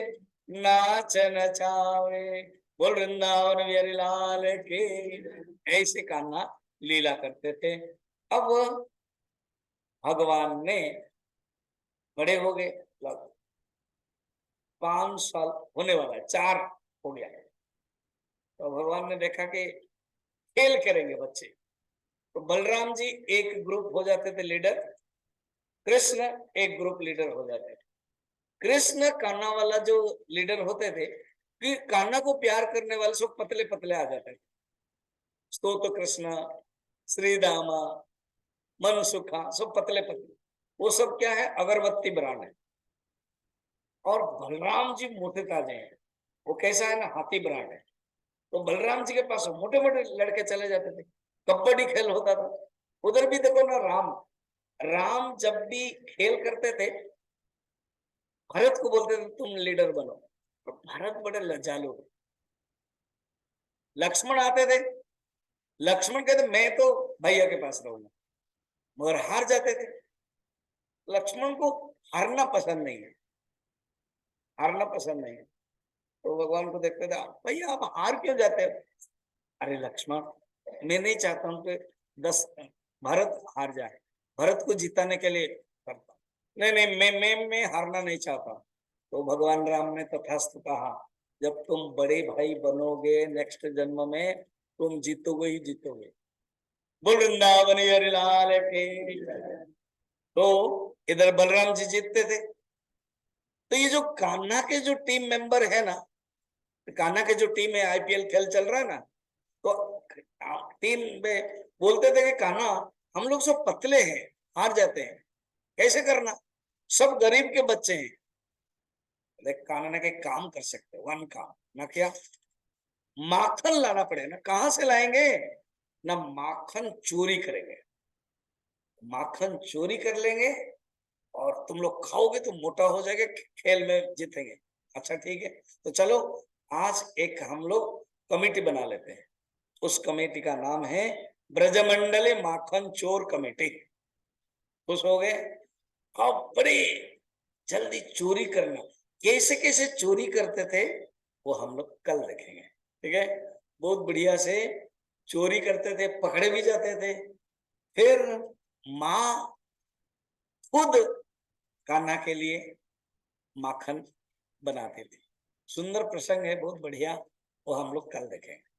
नाच नचावे। बोल वृंदावन बिहारी लाल के। ऐसे कान्हा लीला करते थे। अब भगवान ने बड़े हो गए, 5 साल होने वाला है, 4 हो गया है। तो भगवान ने देखा कि खेल करेंगे बच्चे, तो बलराम जी एक ग्रुप हो जाते थे लीडर, कृष्ण एक ग्रुप लीडर हो जाते थे। कृष्ण कान्हा वाला जो लीडर होते थे, कि कान्हा को प्यार करने वाले सब पतले पतले आ जाते थे। स्तोत्र कृष्ण, श्री दामा, मनसुखा, सब पतले पतले, वो सब क्या है, अगरबत्ती ब्रांड है। और बलराम जी मोटे ताजे हैं, वो कैसा है ना, हाथी ब्रांड है। तो बलराम जी के पास मोटे मोटे लड़के चले जाते थे, कबड्डी खेल होता था। उधर भी देखो ना, राम, राम जब भी खेल करते थे, भरत को बोलते थे तुम लीडर बनो, तो भरत बड़े लज्जालु। लक्ष्मण आते थे, लक्ष्मण कहते मैं तो भैया के पास रहूंगा, मगर हार जाते थे। लक्ष्मण को हारना पसंद नहीं है, हारना पसंद नहीं है। तो भगवान को देखते थे, भैया आप हार क्यों जाते हो? अरे लक्ष्मण, मैं नहीं चाहता हूं कि 10 भरत हार जाए, भरत को जिताने के लिए करता, नहीं नहीं, मैं हारना नहीं चाहता। तो भगवान राम ने तथास्तु कहा, जब तुम बड़े भाई बनोगे नेक्स्ट जन्म में, तुम जीतोगे ही जीतोगे। बोल वृंदावन हरि लाल की। तो इधर बलराम जी जीतते थे। तो ये जो कान्हा के जो टीम मेंबर है ना, कान्हा के जो टीम है, आईपीएल खेल चल रहा है ना, तो टीम में बोलते थे कि कान्हा हम लोग सब पतले हैं, हार जाते हैं, कैसे करना, सब गरीब के बच्चे हैं। कान्हा ने कहा काम कर सकते, वन काम ना, क्या माखन लाना पड़ेगा ना, कहां से लाएंगे ना, माखन चोरी करेंगे, माखन चोरी कर लेंगे और तुम लोग खाओगे तो मोटा हो जाएगा, खेल में जीतेंगे। अच्छा ठीक है, तो चलो आज एक हम लोग कमेटी बना लेते हैं, उस कमेटी का नाम है ब्रजमंडली माखन चोर कमेटी। खुश हो गए। अब बड़े जल्दी चोरी करना, कैसे कैसे चोरी करते थे वो हम लोग कल देखेंगे, ठीक है। बहुत बढ़िया से चोरी करते थे, पकड़े भी जाते थे। फिर माँ खुद कान्हा के लिए माखन बनाते थे। सुंदर प्रसंग है, बहुत बढ़िया, वो हम लोग कल देखेंगे।